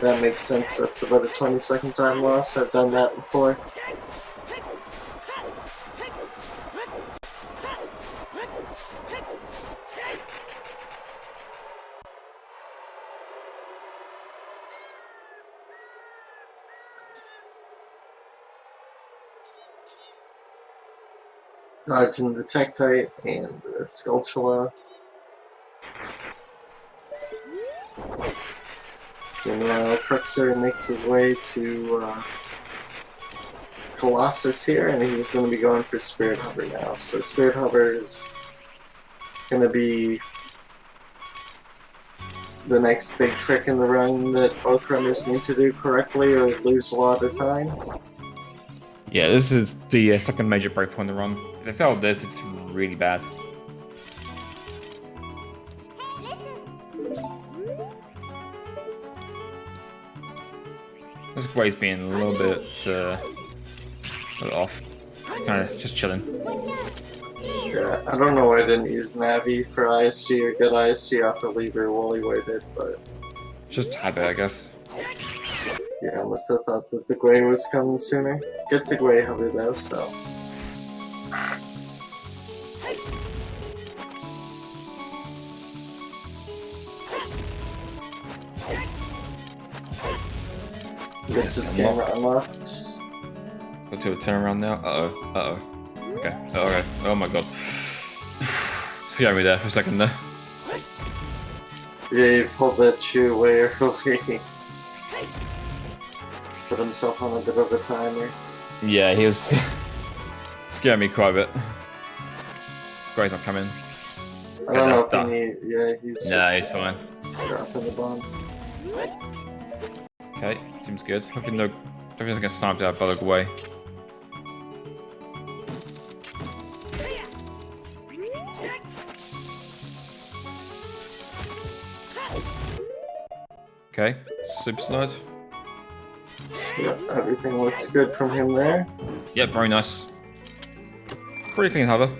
that makes sense. That's about a 20-second time loss. I've done that before. Dodging the Tektite and the Sculptula. Meanwhile, Cruxer makes his way to Colossus here, and he's going to be going for Spirit Hover now. So Spirit Hover is going to be the next big trick in the run that both runners need to do correctly or lose a lot of time. yeah, this is the second major breakpoint in the run. If they fail this, it's really bad. This Gray's being a little bit off. Kind of just chilling. Yeah, I don't know why I didn't use Navi for ISG or get ISG off the lever while he waited, but Just habit, I guess. yeah, I must have thought that the Gray was coming sooner. Gets a Gray hover though, so. Gets his camera unlocked. Go to a turnaround now. Uh-oh. Okay. Okay. Oh my god. Scared me there for a second there. Yeah, he pulled that shoe away early. Put himself on a bit of a timer. Yeah, he was scaring me quite a bit. Gray's not coming. I don't know if he need. Yeah, he's he's fine. dropping the bomb. Okay, seems good. Hopefully no, everything's gonna snipe that bug away. Okay, super slide. Yep, everything looks good from him there. Yep, very nice. Pretty clean hover.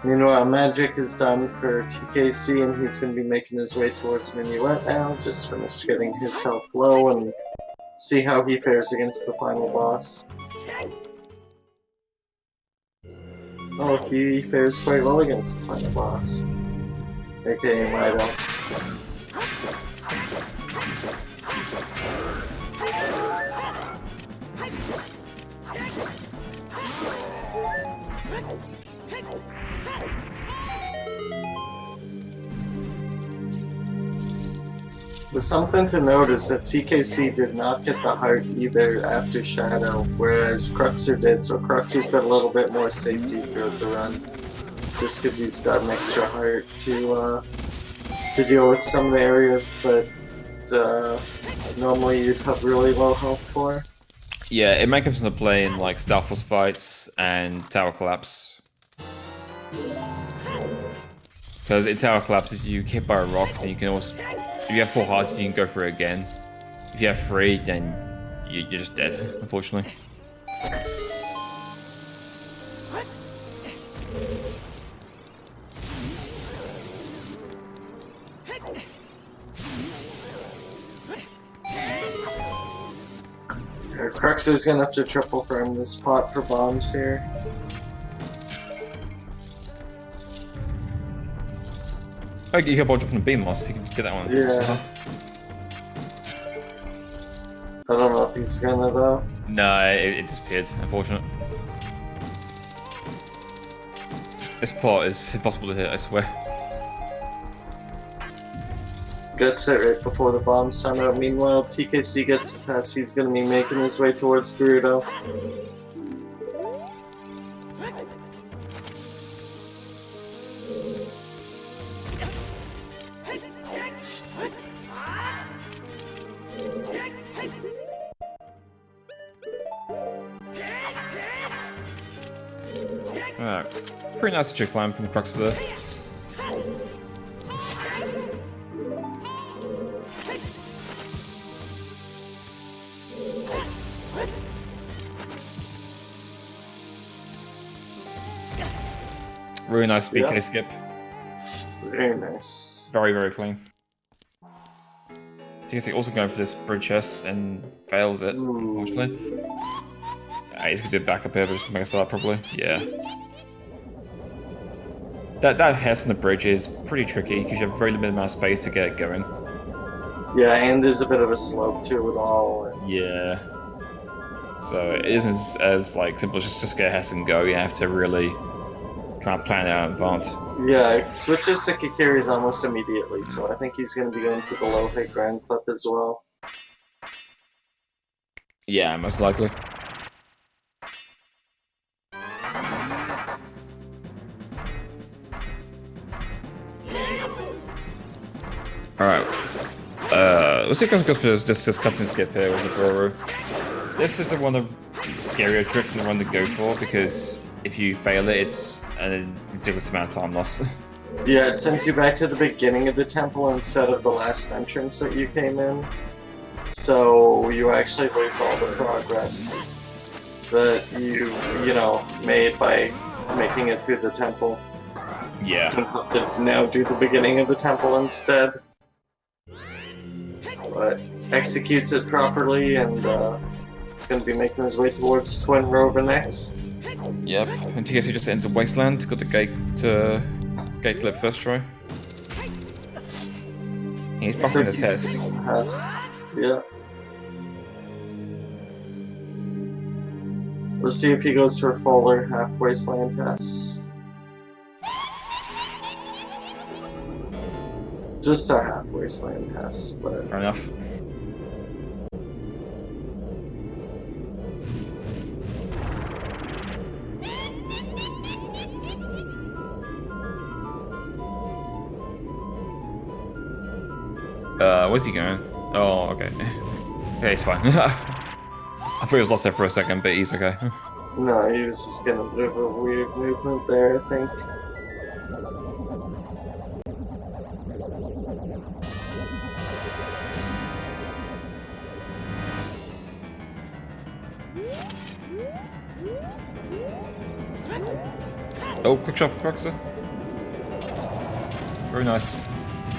Meanwhile, Magic is done for TKC, and he's going to be making his way towards Minuet now. Just finished getting his health low and see how he fares against the final boss. Oh, he fares quite well against the final boss, aka Mido. Something to note is that TKC did not get the heart either after Shadow, whereas Cruxer did, so Cruxer's got a little bit more safety throughout the run, just because he's got an extra heart to deal with some of the areas that normally you'd have really low health for. Yeah, it might come into play in like Star Force fights and Tower Collapse. Because in Tower Collapse, if you get hit by a rock, then you can also, if you have 4 hearts, you can go for it again. If you have 3, then you're just dead, unfortunately. Cruxer's gonna have to triple farm this pot for bombs here. Oh, you can bodge from the beam moss. You can get that one. Yeah. I don't know if he's gonna though. No, it disappeared. Unfortunate. This pot is impossible to hit. I swear. Gets it right before the bombs time out. Meanwhile, TKC gets his test. He's gonna be making his way towards Gerudo. Alright. Pretty nice trick climb from the Cruxer there. Really nice BK skip. Very nice. Very, very clean. TKC also going for this bridge chest and fails it, unfortunately. He's gonna do a backup here, but just make a start probably. Yeah. That Hess on the bridge is pretty tricky because you have a very limited amount of space to get it going. Yeah, and there's a bit of a slope to it all. And... Yeah. So it isn't as like simple as just get a Hess and go. You have to really kind of plan it out in advance. Yeah, it switches to Kikiri's almost immediately, so I think he's going to be going for the low hit grand clip as well. Yeah, most likely. Alright. Let's see if I can go for this cutscene skip here with the Boro. This is one of the scarier tricks in the run to go for because if you fail it, it's a ridiculous amount of time loss. Yeah, it sends you back to the beginning of the temple instead of the last entrance that you came in. So you actually lose all the progress that you know, made by making it through the temple. Yeah. And have to now do the beginning of the temple instead. But executes it properly, and it's going to be making his way towards Twin Rover next. Yep, and TKC just entered Wasteland, got the gate clip first try. He's buffing his Hess. Yeah. We'll see if he goes for a full or half Wasteland Hess. Just a half Wasteland Hess, but... Fair enough. Where's he going? Oh, okay. Yeah, he's fine. I thought he was lost there for a second, but he's okay. No, he was just getting a bit of a weird movement there, I think. Oh, quick shot for Cruxer. Very nice.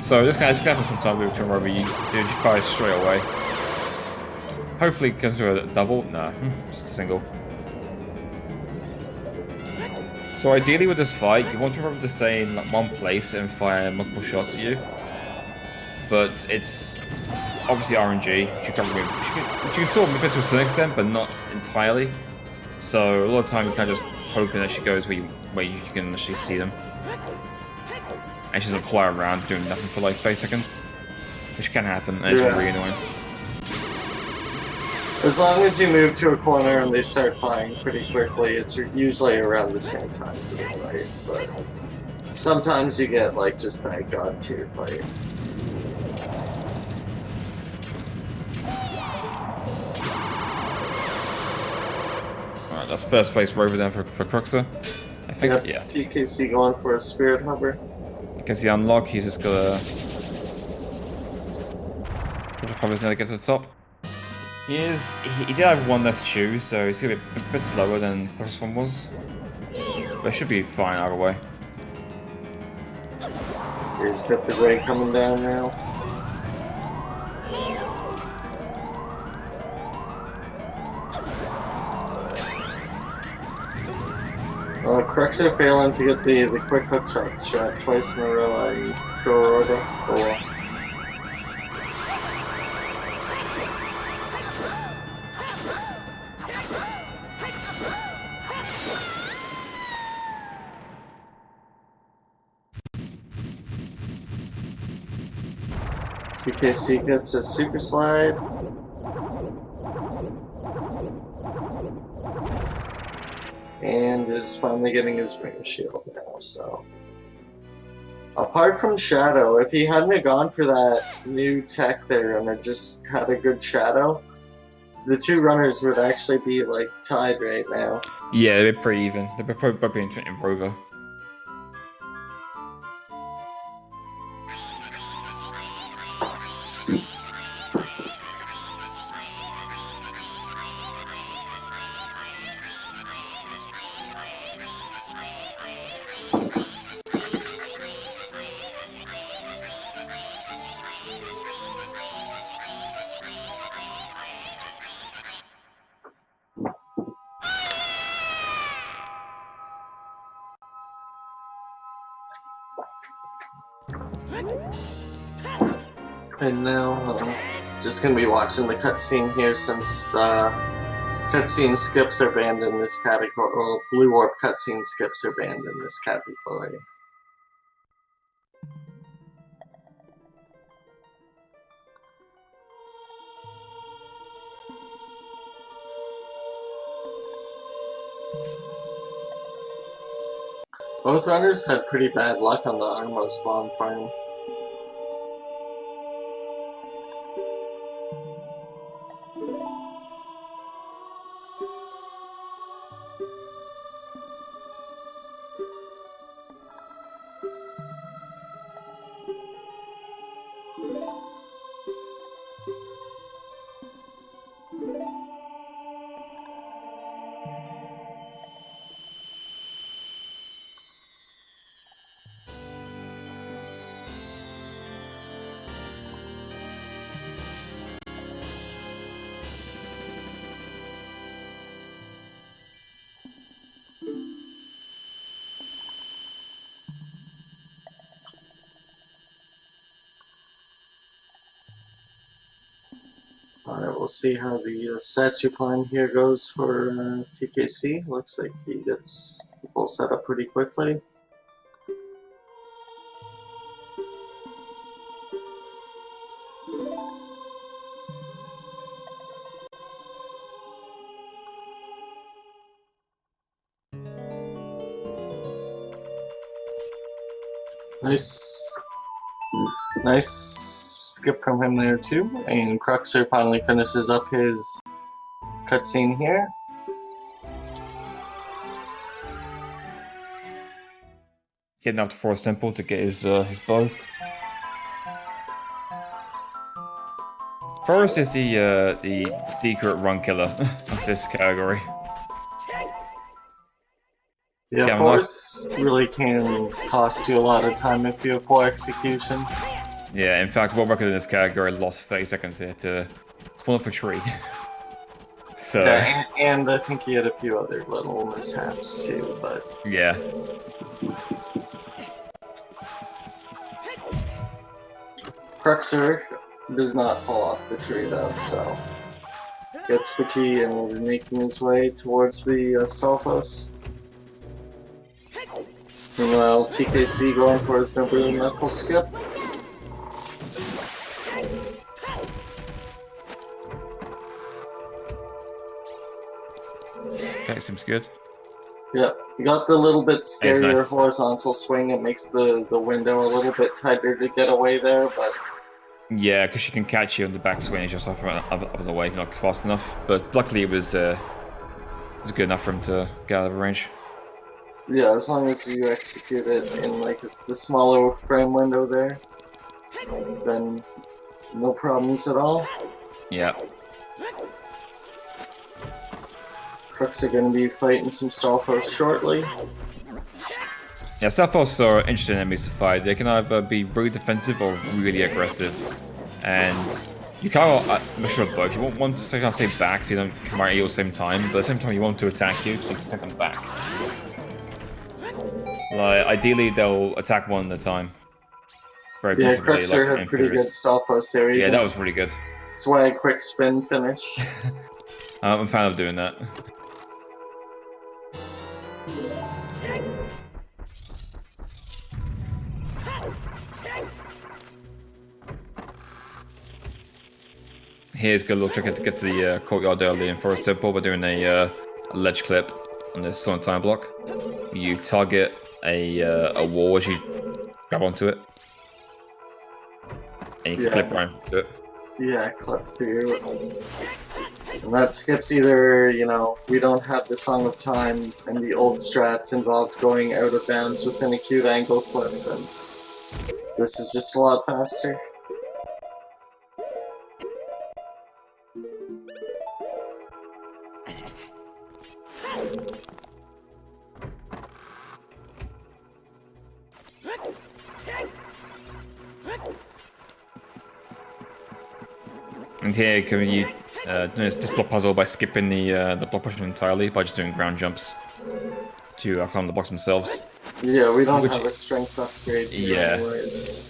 So this guy's got some time with Twin Rover. You fire straight away. Hopefully it comes to a double. No, just a single. So ideally with this fight, you want Twin Rover to stay in like, one place and fire multiple shots at you. But it's obviously RNG. You can sort of move it to a certain extent, but not entirely. So a lot of time you kind of just hoping that she goes where you can actually see them. And she's gonna fly around doing nothing for like 30 seconds. Which can happen, and it's really annoying. As long as you move to a corner and they start flying pretty quickly, it's usually around the same time for the fight. But sometimes you get like just that god tier fight. Alright, that's first place Rover there for Cruxer. I think, Yep, yeah. TKC going for a Spirit Hover. Because the unlock, he's just gotta... Hover's gonna get to the top. He did have one less chew, so he's gonna be a bit slower than the first one was. But it should be fine either way. He's got the ray coming down now. Cruxer failing to get the quick hook shots right twice in a row. I throw Aurora. Oh well. TKC gets a super slide. And is finally getting his ring shield now, so. Apart from Shadow, if he hadn't have gone for that new tech there and had just had a good Shadow, the two runners would actually be like tied right now. Yeah, they're pretty even. They're probably in Rover. And now, just gonna be watching the cutscene here since cutscene skips are banned in this category. Well, Blue Warp cutscene skips are banned in this category. Both runners had pretty bad luck on the Armos bomb farm. Alright, we'll see how the statue climb here goes for TKC. Looks like he gets the full setup pretty quickly. Nice skip from him there too. And Cruxer finally finishes up his cutscene here. Getting up to Forest Temple to get his bow. Forest is the secret run killer of this category. Yeah, Forest really can cost you a lot of time if you have poor execution. Yeah, in fact, world record in this category lost 30 seconds here to pull off a tree. So. Yeah, and I think he had a few other little mishaps too, but. Yeah. Cruxer does not fall off the tree though, so. Gets the key and will be making his way towards the stall post. Meanwhile, TKC going for his double knuckle skip. Okay, seems good. Yep, you got the little bit scarier nice. horizontal swing. It makes the window a little bit tighter to get away there, but... Yeah, because she can catch you on the backswing and just up and away if you're not fast enough. But luckily it was good enough for him to get out of range. Yeah, as long as you execute it in like the smaller frame window there, then no problems at all. Yeah. Cruxer are going to be fighting some stall posts shortly. Yeah, stall posts are interesting enemies to fight. They can either be really defensive or really aggressive. And you can't, I'm sure of both. You want to stay back so you don't come at you at the same time, but at the same time you want to attack you so you can take them back. Like, ideally, they'll attack one at a time. Very Yeah, constantly, Cruxer like had in pretty good periods. stop post there. Yeah, Even that was really good. that's why a quick spin finish. I'm a fan of doing that. Here's a good little trick to get to the courtyard early in Forest Temple by doing a ledge clip on this on time block. You target a wall as you grab onto it, and you can clip right into it. Yeah, clip through. And that skips either, you know, we don't have the Song of Time, and the old strats involved going out of bounds with an acute angle clip, and this is just a lot faster. And here, can you do this block puzzle by skipping the block portion entirely by just doing ground jumps to climb the blocks themselves. Yeah, we don't have a strength upgrade here Yeah. anyways.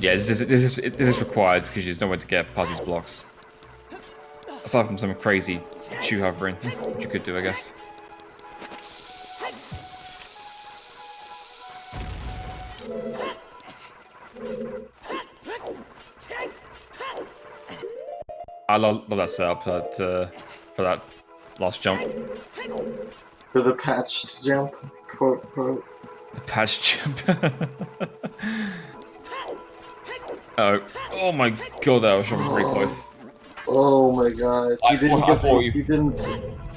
Yeah, this is required because there's nowhere to get past these blocks. Aside from some crazy shoe hovering, which you could do, I guess. I love that setup for that last jump. For the patched jump, quote, quote. The patch jump. Oh my god, that was really close. Oh my god, he didn't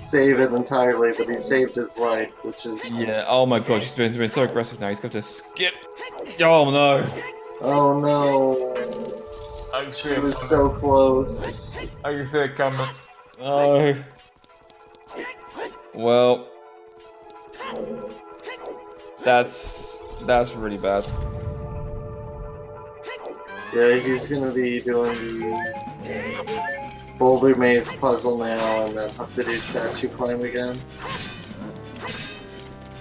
save it entirely, but he saved his life, which is... Yeah, oh my god, he's been so aggressive now, he's got to skip. Oh no. Oh no. She was so close. I can see it coming. Oh. Well. That's really bad. Yeah, he's gonna be doing the Boulder Maze puzzle now, and then have to do statue climb again.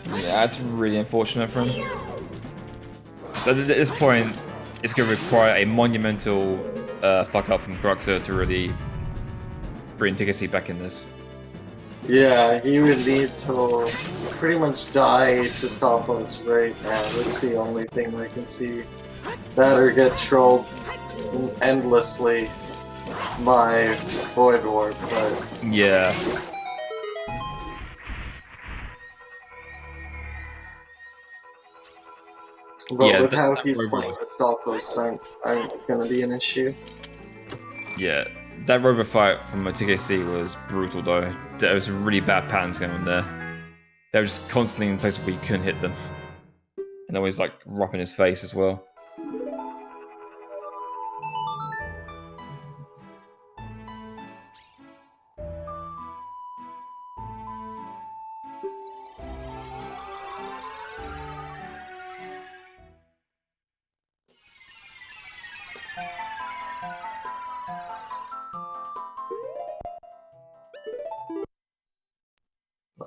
Yeah, that's really unfortunate for him. So at this point, it's going to require a monumental fuck up from Cruxer to really bring TKC back in this. Yeah, he would need to pretty much die to stop us right now. That's the only thing I can see. That or get trolled endlessly by Void Warp, but... Yeah. But with how he's playing the stop post aren't gonna be an issue. Yeah. That rover fight from TKC was brutal though. There was really bad patterns going on there. They were just constantly in places where you couldn't hit them. And always like rough in his face as well.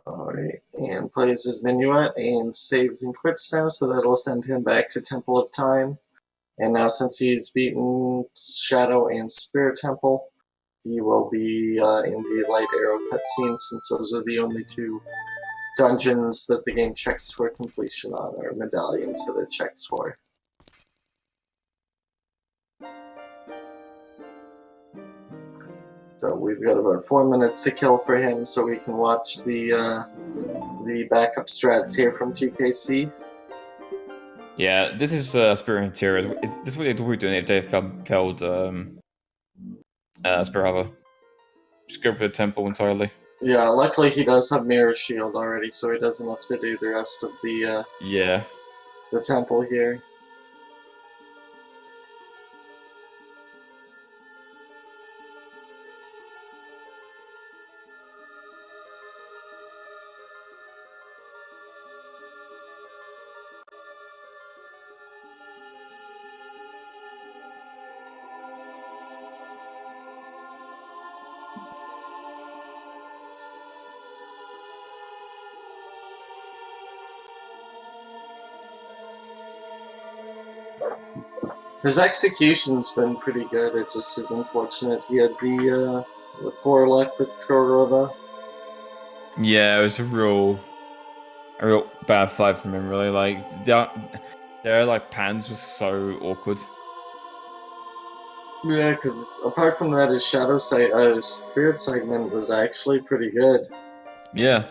Alright, and plays his minuet and saves and quits now, so that'll send him back to Temple of Time. And now since he's beaten Shadow and Spirit Temple, he will be in the Light Arrow cutscene, since those are the only two dungeons that the game checks for completion on, or medallions that it checks for. So we've got about 4 minutes to kill for him, so we can watch the backup strats here from TKC. Yeah, this is Spirit Interior. This is what they were doing if they failed Spirit Hover. Just go for the temple entirely. Yeah, luckily he does have Mirror Shield already, so he doesn't have to do the rest of the temple here. His execution's been pretty good. It just is unfortunate he had the poor luck with Kurova. Yeah, it was a real bad fight from him. Really, like their like pans was so awkward. Yeah, because apart from that, his spirit segment was actually pretty good. Yeah.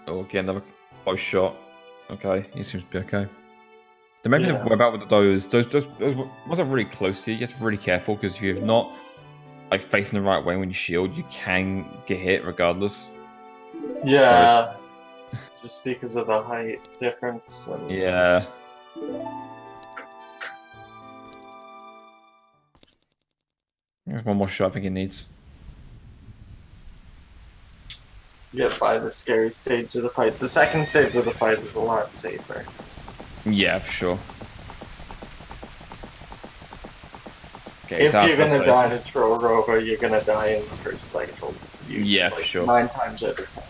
Oh, again, another close shot. Okay, he seems to be okay. The main thing to worry about with those wasn't really close to you. You have to be really careful because if you're not like facing the right way when you shield, you can get hit regardless. Yeah, just because of the height difference. And... yeah. There's one more shot I think he needs. Get by the scary stage of the fight. The second stage of the fight is a lot safer. Yeah, for sure. Okay, if you're gonna die to throw a rover, you're gonna die in the first cycle. Usually, yeah, for sure. 9 times out of 10.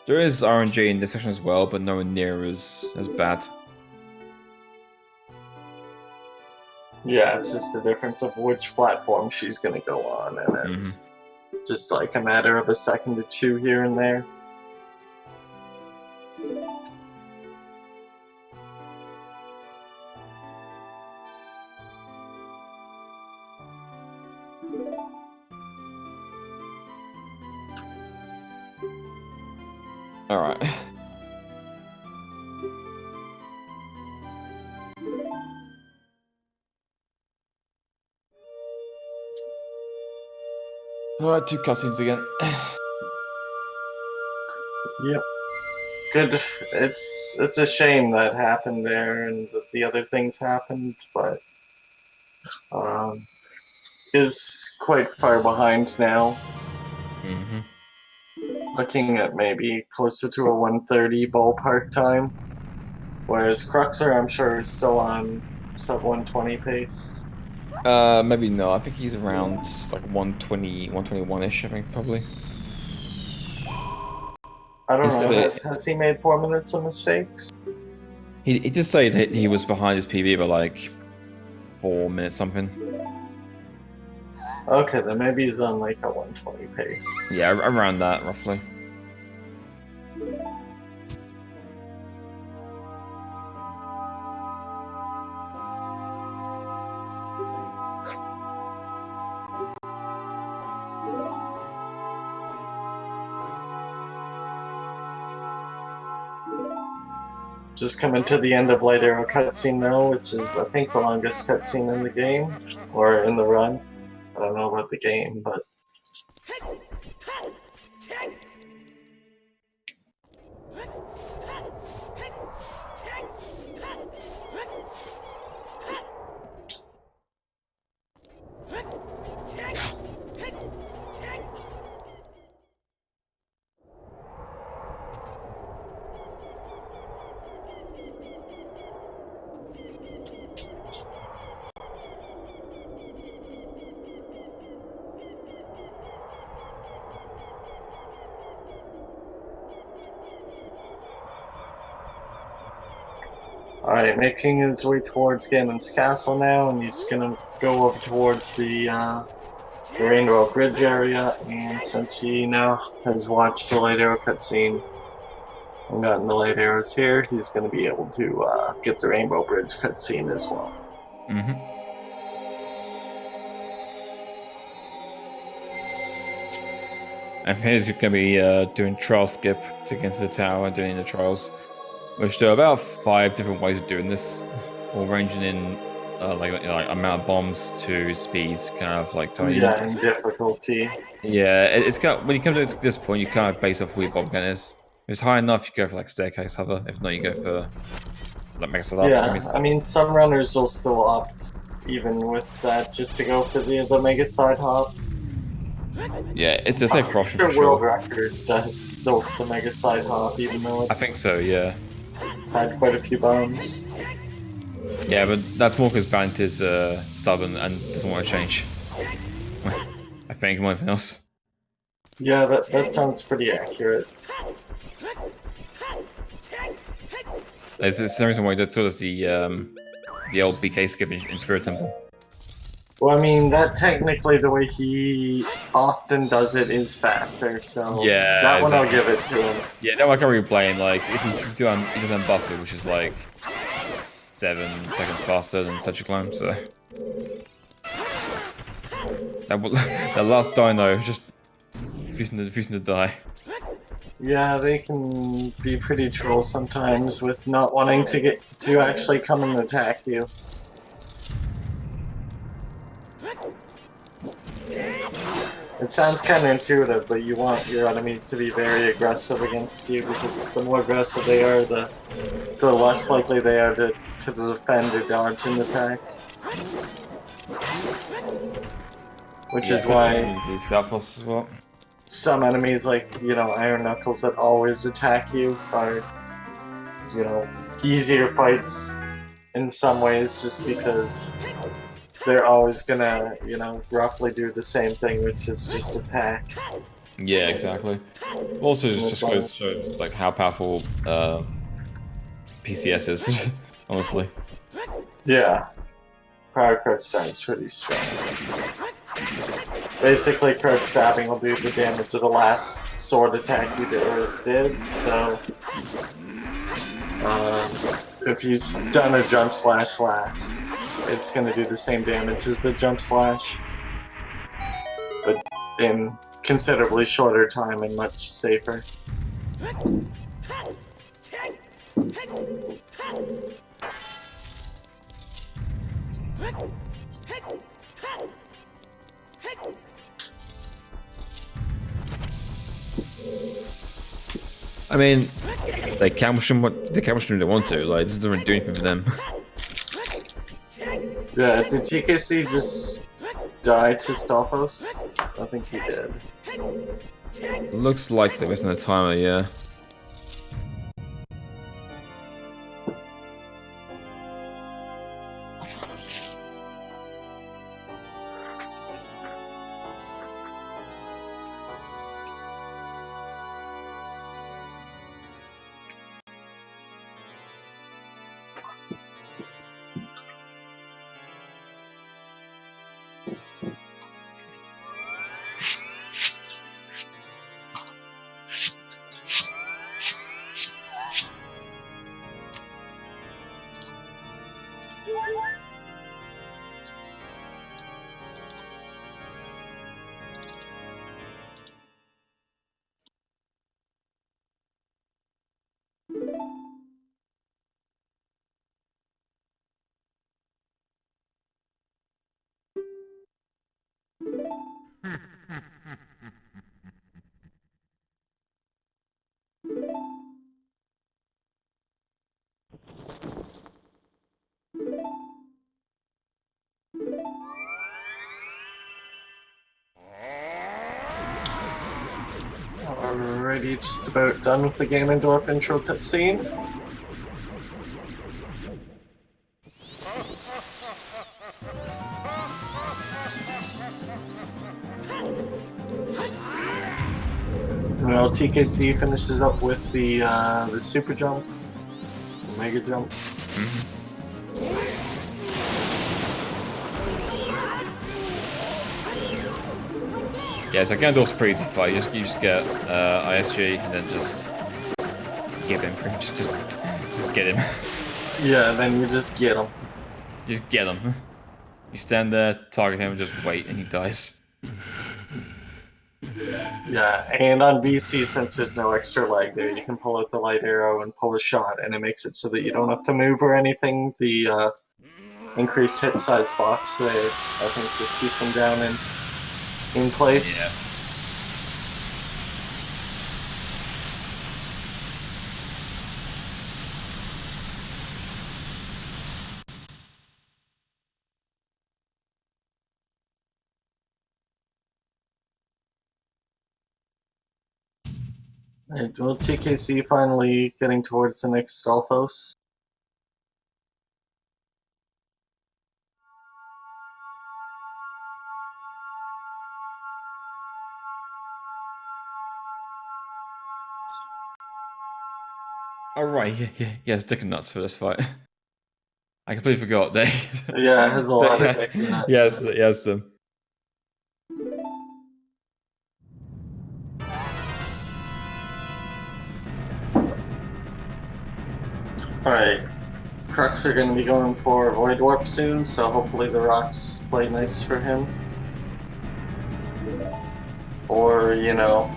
There is RNG in this section as well, but nowhere near as bad. Yeah, it's just the difference of which platform she's gonna go on, and it's just like a matter of a second or two here and there. All right. All right, 2 cutscenes again. Yep. Good. It's a shame that happened there, and that the other things happened, but is quite far behind now. Looking at maybe closer to a 1:30 ballpark time, whereas Cruxer, I'm sure, is still on sub 120 pace. Maybe no. I think he's around like 120, 121-ish, I think, probably. I don't know, has he made 4 minutes of mistakes? He did say that he was behind his PB by like 4 minutes something. Okay, then maybe he's on like a 120 pace. Yeah, around that, roughly. Just coming to the end of Light Arrow cutscene now, which is, I think, the longest cutscene in the game, or in the run. I don't know about the game, but... Alright, making his way towards Ganon's castle now, and he's gonna go over towards the Rainbow Bridge area, and since he now has watched the Light Arrow cutscene and gotten the Light Arrows here, he's gonna be able to get the Rainbow Bridge cutscene as well. I think he's going to be doing trial skip to get into the tower and doing the trials, which there are about 5 different ways of doing this, all ranging in like amount of bombs to speed, kind of like tell you. Yeah, and difficulty. Yeah, it's kind of, when you come to this point, you kind of base off where your bomb gun is. If it's high enough, you go for like staircase hover. If not, you go for like mega slide up. Yeah, I mean, some runners will still opt, even with that, just to go for the mega side hop. Yeah, it's a safer option for World sure. record does the mega side hop, even though I it think so. Yeah. had quite a few bombs. Yeah, but that's more because Vant is stubborn and doesn't want to change. I think more than anything else. Yeah, that sounds pretty accurate. It's the reason why he does the old BK skip in Spirit Temple. Well, I mean, that technically the way he often does it is faster, so Yeah, that one exactly. I'll give it to him. Yeah, no, I can't really blame. Like, if he does unbuff it, which is like 7 seconds faster than such a climb. So that last dino just refusing to die. Yeah, they can be pretty troll sometimes with not wanting to actually come and attack you. It sounds kind of intuitive, but you want your enemies to be very aggressive against you, because the more aggressive they are, the less likely they are to defend or dodge an attack. Which is why as well. some enemies, like, Iron Knuckles, that always attack you are, easier fights in some ways, just because they're always gonna, roughly do the same thing, which is just attack. Yeah, exactly. Also, it just goes to show like how powerful PCS is, honestly. Yeah. Power crouch sounds pretty strong. Basically, crouch stabbing will do the damage of the last sword attack you did, so if you've done a jump slash last, it's going to do the same damage as the jump slash, but in considerably shorter time and much safer. I mean, they can push them what they want to. Like, this doesn't do anything for them. Yeah, did TKC just die to Stalfos? I think he did. Looks like they're missing a timer, yeah. Alrighty, just about done with the Ganondorf intro cutscene. Well, TKC finishes up with the super jump, mega jump. Yeah, so Ganondorf's pretty easy to fight. You just get ISG and then just get him. Just get him. Yeah, then you just get him. Just get him. You stand there, target him, and just wait, and he dies. Yeah, and on BC, since there's no extra lag there, you can pull out the light arrow and pull a shot, and it makes it so that you don't have to move or anything. The increased hit size box there, I think just keeps him down in place. Yeah. Right, well, TKC finally getting towards the next Stalfos. Oh right, yeah, it's Dick and Nuts for this fight. I completely forgot they. Yeah, it has a lot of they dick nuts. yes. Alright, Cruxer are going to be going for Void Warp soon, so hopefully the rocks play nice for him. Or, you know,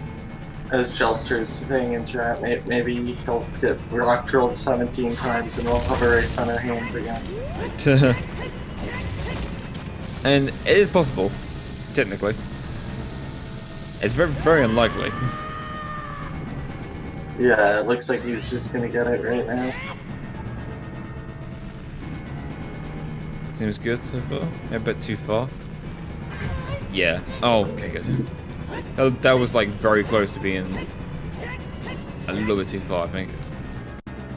as Jelster's saying in chat, maybe he'll get rock drilled 17 times and we'll have a race on our hands again. And it is possible, technically. It's very unlikely. Yeah, it looks like he's just going to get it right now. Seems good so far. A bit too far. Yeah. Oh, okay, good. That was like very close to being a little bit too far, I think.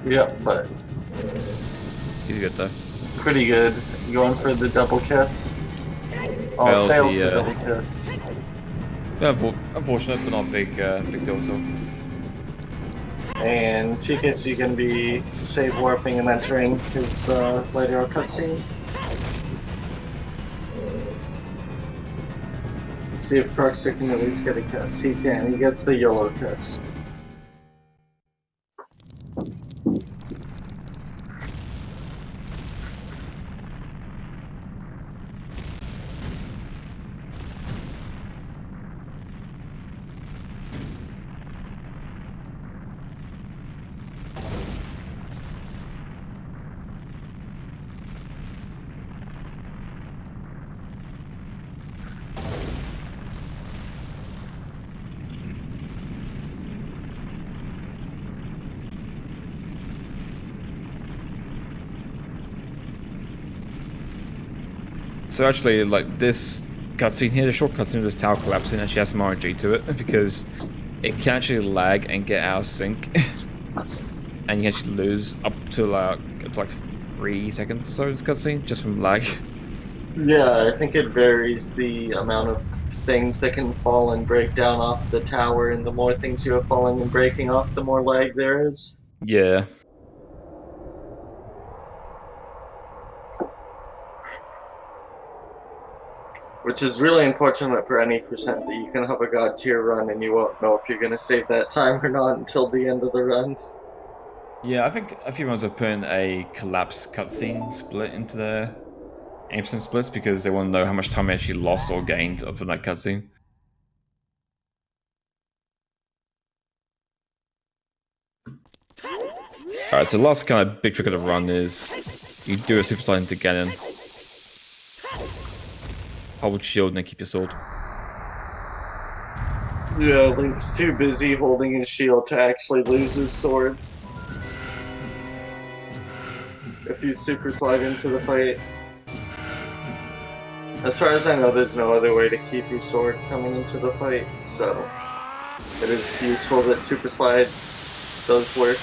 Yeah, but He's good though. pretty good. Going for the double kiss. Oh, fails the double kiss. Yeah, unfortunate, but not big deal at all. And TKC going to be save warping and entering his later cutscene. See if Cruxer can at least get a kiss. He can. He gets the yellow kiss. So actually, like this cutscene here, the short cutscene of this tower collapsing actually has some RNG to it because it can actually lag and get out of sync, and you actually lose up to like 3 seconds or so in this cutscene just from lag. Yeah, I think it varies the amount of things that can fall and break down off the tower, and the more things you have falling and breaking off, the more lag there is. Yeah. Which is really unfortunate for any percent that you can have a god tier run and you won't know if you're going to save that time or not until the end of the run. Yeah, I think a few runs have put in a collapse cutscene split into their 8% splits because they want to know how much time they actually lost or gained from that cutscene. Alright, so the last kind of big trick of the run is you do a super slide into Ganon. Hold shield and then keep your sword. Yeah, Link's too busy holding his shield to actually lose his sword. If you super slide into the fight. As far as I know, there's no other way to keep your sword coming into the fight, so it is useful that super slide does work.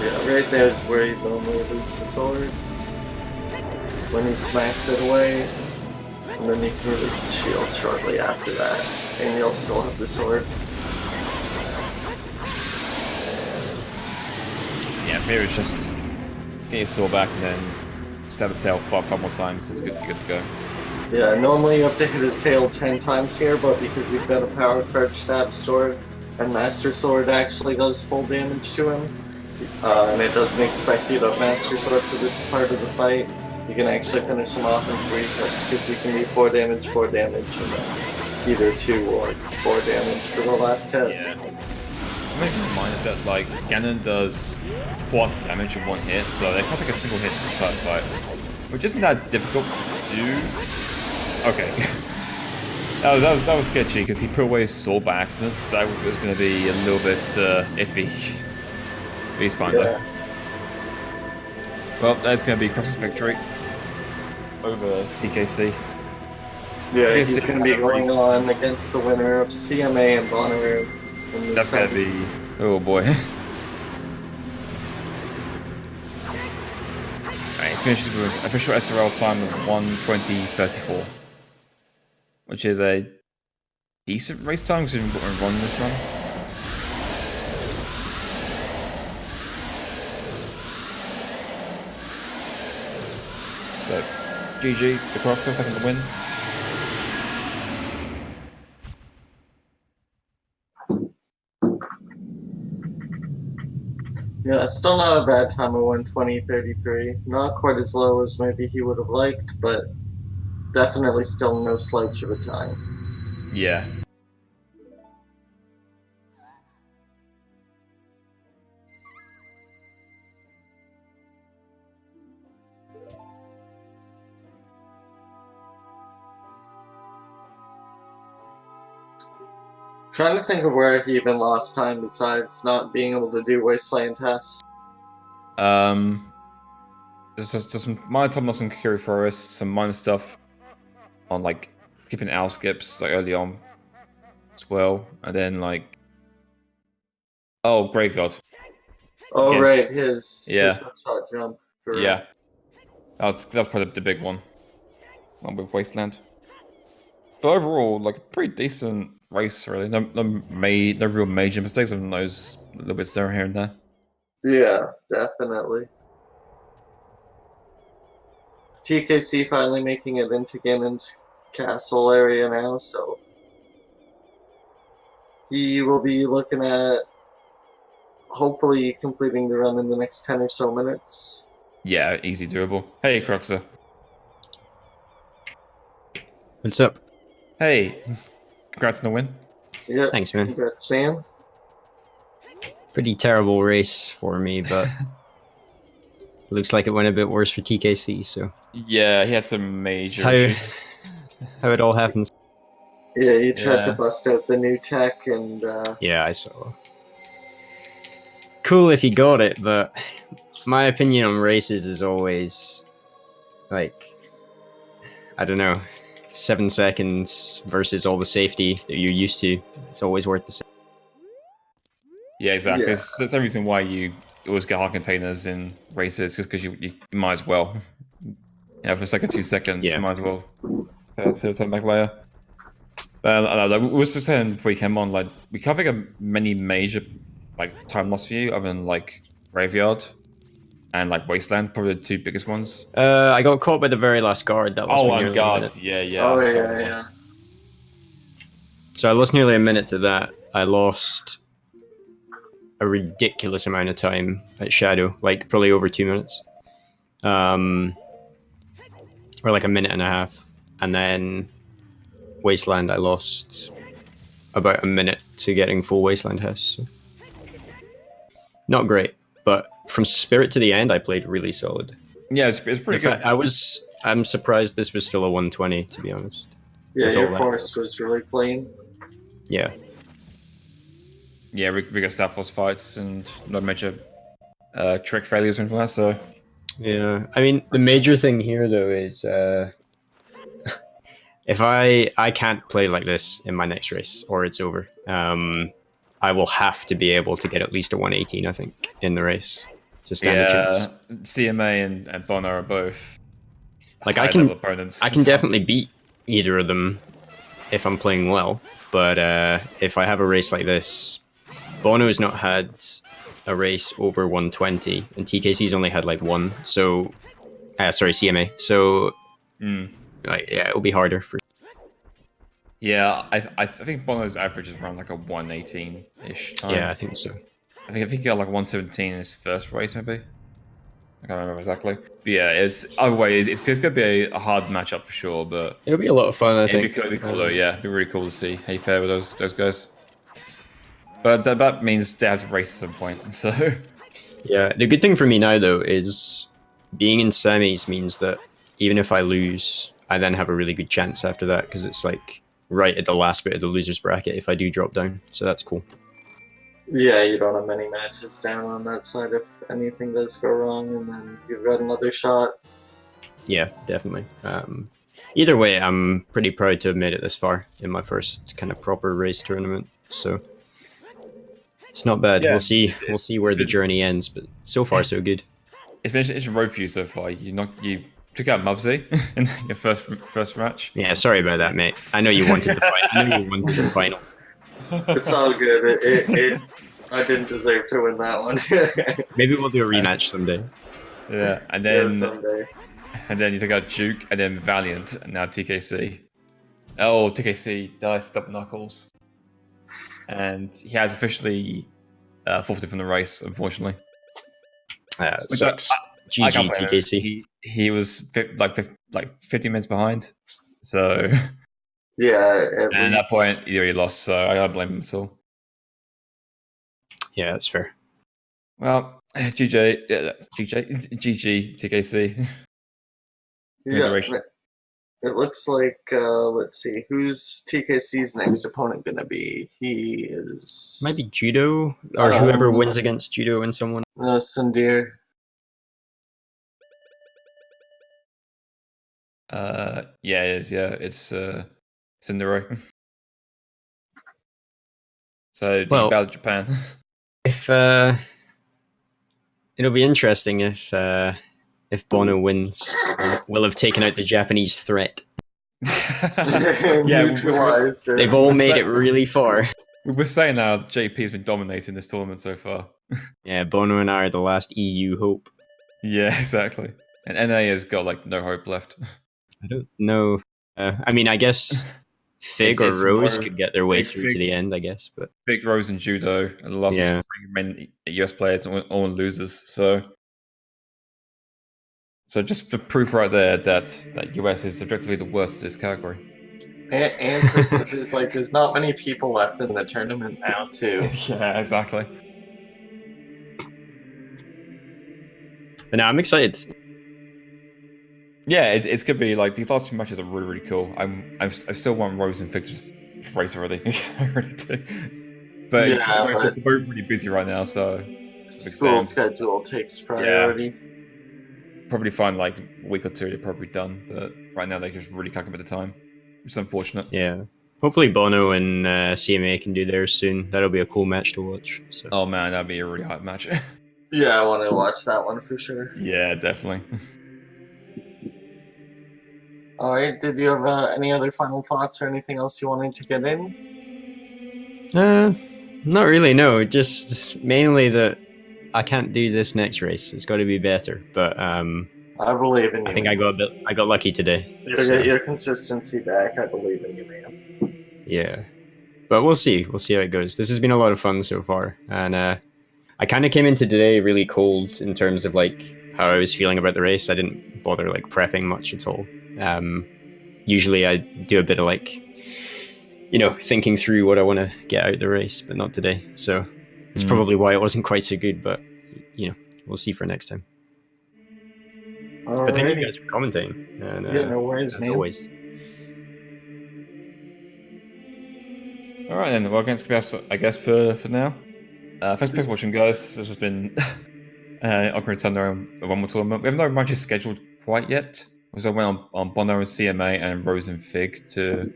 Yeah, right there's where you normally lose the sword. When he smacks it away, and then you can release the shield shortly after that, and you'll still have the sword. Yeah, maybe it's just get your sword back and then stab a tail five more times. It's good. You're good to go. Yeah, normally you have to hit his tail 10 times here, but because you've got a power crouch tap sword, and Master Sword actually does full damage to him, and it doesn't expect you to Master Sword for this part of the fight, you can actually finish him off in 3 hits, because you can be 4 damage, and then either 2 or 4 damage for the last hit. Yeah. I'm making in mind is that, like, Ganon does quad damage in 1 hit, so they can't take a single hit per fight, which isn't that difficult to do. Okay. that was sketchy, because he put away his sword by accident, so that was going to be a little bit iffy. But he's fine, though. Well, that's going to be Cruxer's victory over TKC. Yeah, he's going to be going on against the winner of CMA and Bonnaroo. That's going to be... Oh, boy. Alright, finishes with official SRL time of 1:20:34. Which is a decent race time because we're running this run. So, GG, the Cruxer taking the win. Yeah, still not a bad time of 1:20:33. Not quite as low as maybe he would have liked, but definitely still no slouch of a time. Yeah. Trying to think of where he even lost time besides not being able to do wasteland tests. There's some minor time loss on Kiri Forest, some minor stuff on like skipping owl skips like early on as well, and then like graveyard. Oh Again. right, his shot jump. Yeah, that was probably the big one, along with Wasteland. But overall, like a pretty decent race, really. No real major mistakes, other than those little bits there, here and there. Yeah, definitely. TKC finally making it into Ganon's castle area now, so he will be looking at hopefully completing the run in the next 10 or so minutes. Yeah, easy doable. Hey, Cruxer. What's up? Hey, congrats on the win. Yep. Thanks, man. Congrats, man. Pretty terrible race for me, but looks like it went a bit worse for TKC, so... Yeah, he had some major issues. How it all happens. Yeah, he tried to bust out the new tech and... Yeah, I saw. Cool if he got it, but my opinion on races is always, like, I don't know, 7 seconds versus all the safety that you're used to. It's always worth the same. Yeah, exactly. Yeah. That's the reason why you always get hard containers in races, just because you might as well. Yeah, for a second, 2 seconds, you might as well turn back later. Like, we were saying before you came on, like, we can't think of many major like time loss for you other than like Graveyard and like Wasteland, probably the 2 biggest ones. I got caught by the very last guard. That lost me nearly guards, a minute. yeah. Oh, yeah. So I lost nearly a minute to that. I lost a ridiculous amount of time at Shadow, like probably over 2 minutes. Or like a minute and a half. And then Wasteland, I lost about a minute to getting full Wasteland Hess. So. Not great, but from Spirit to the end, I played really solid. Yeah, it's pretty good. I'm surprised this was still a 120, to be honest. Yeah, your forest was really clean. Yeah. Yeah, we got Star Force fights and no major trick failures or anything like that, so... Yeah, I mean, the major thing here, though, is if I can't play like this in my next race, or it's over, I will have to be able to get at least a 118, I think, in the race to stand a chance. CMA and Bono are both like high-level opponents. I can definitely beat either of them if I'm playing well, but if I have a race like this, Bono has not had a race over 120, and TKC's only had like 1, so... sorry, CMA. So Like, yeah, it'll be harder for. Yeah, I think Bono's average is around like a 118-ish time. Yeah, I think so. I think he got like 117 in his first race, maybe. I can't remember exactly. But yeah, it's either way, it's going to be a hard matchup for sure. But It'll be a lot of fun, I it'd think. be cool though. Yeah, it'd be really cool to see how you fare with those guys. But that means they have to race at some point. So Yeah, the good thing for me now though is being in semis means that even if I lose, I then have a really good chance after that because it's like right at the last bit of the losers bracket if I do drop down. So that's cool. Yeah, you don't have many matches down on that side if anything does go wrong, and then you've got another shot. Yeah, definitely. Either way, I'm pretty proud to have made it this far in my first kind of proper race tournament. So it's not bad. Yeah, we'll see. We'll see where the journey ends, but so far so good. it's a road for you so far. You took out Mubsy in your first match. Yeah, sorry about that, mate. I know you wanted the final. I know you wanted the final. It's all good. I didn't deserve to win that one. Maybe we'll do a rematch someday. Yeah, and Yeah, then someday. and then you took out Duke, and then Valiant, and now TKC. Oh, TKC diced up Knuckles, and he has officially forfeited from the race, unfortunately. It Which sucks. I can't GG blame him. TKC. He was like 50 minutes behind, so Yeah, and at that point he already lost. So I don't blame him at all. Yeah, that's fair. Well, GG, TKC. Yeah, Congratulations. it looks like, let's see, who's TKC's next opponent going to be? He is... Might be Judo, or whoever wins against Judo and someone. No, Sandir. Yeah, it is. Yeah, it's Cindero. So, do you battle Japan? If it'll be interesting if Bono wins, we'll have taken out the Japanese threat. Yeah, neutralized it. They've all made it really far. We were saying now JP's been dominating this tournament so far. Yeah, Bono and I are the last EU hope. Yeah, exactly. And NA has got like no hope left. I don't know. I mean, I guess Fig or Rose could get their way through to the end, I guess. But Fig, Rose, and Judo are the last three main US players, all losers. So just for proof right there that US is objectively the worst in this category. And proof that there's not many people left in the tournament now, too. Yeah, exactly. But now I'm excited. Yeah, it's gonna be like these last two matches are really, really cool. I still want Rose and Fig to race already. I really do. But yeah, they're both really busy right now, so school schedule takes priority. Yeah. Probably find like a week or two they're probably done, but right now they just really can't give it the time, which is unfortunate. Yeah. Hopefully Bono and CMA can do theirs soon. That'll be a cool match to watch. So. Oh man, that'd be a really hype match. Yeah, I want to watch that one for sure. Yeah, definitely. Alright, did you have any other final thoughts or anything else you wanted to get in? Not really, no. Just mainly that I can't do this next race. It's got to be better. But I believe in you. I think I got lucky today. You'll get your consistency back. I believe in you, man. Yeah, but we'll see. We'll see how it goes. This has been a lot of fun so far, and I kind of came into today really cold in terms of like how I was feeling about the race. I didn't bother like prepping much at all. Usually I do a bit of like, thinking through what I want to get out of the race, but not today. So it's probably why it wasn't quite so good, but we'll see for next time. Alrighty. But thank you guys for commenting. And, yeah, no worries, as man. always. All right, then. Well, I guess for now. Thanks for watching, guys. This has been Ocarina of Time one more tournament. We have no matches scheduled quite yet. So I went on Bono and CMA and Rose and Fig to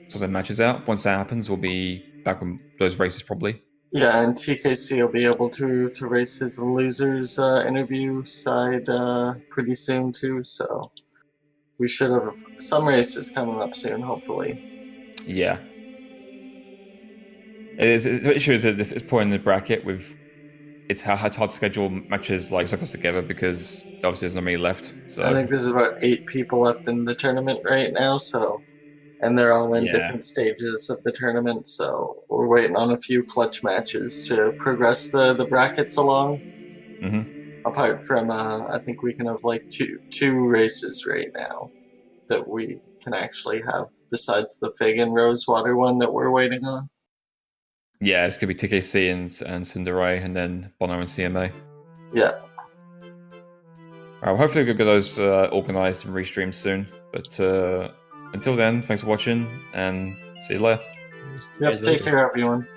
sort their matches out. Once that happens, we'll be back on those races probably. Yeah, and TKC will be able to race his losers interview side pretty soon too. So we should have some races coming up soon, hopefully. Yeah. The issue is at this point in the bracket with it's hard to schedule matches like so close together because obviously there's not many left. So I think there's about 8 people left in the tournament right now, so and they're all in yeah. different stages of the tournament, so we're waiting on a few clutch matches to progress the brackets along. hmm Apart from, I think we can have like two races right now that we can actually have besides the Fig and Rosewater one that we're waiting on. Yeah, it's gonna be TKC and Cinderay, and then Bono and CMA. Yeah. Well, hopefully we'll get those organized and restreamed soon. But until then, thanks for watching, and see you later. Yep. Guys, Take later. care, everyone.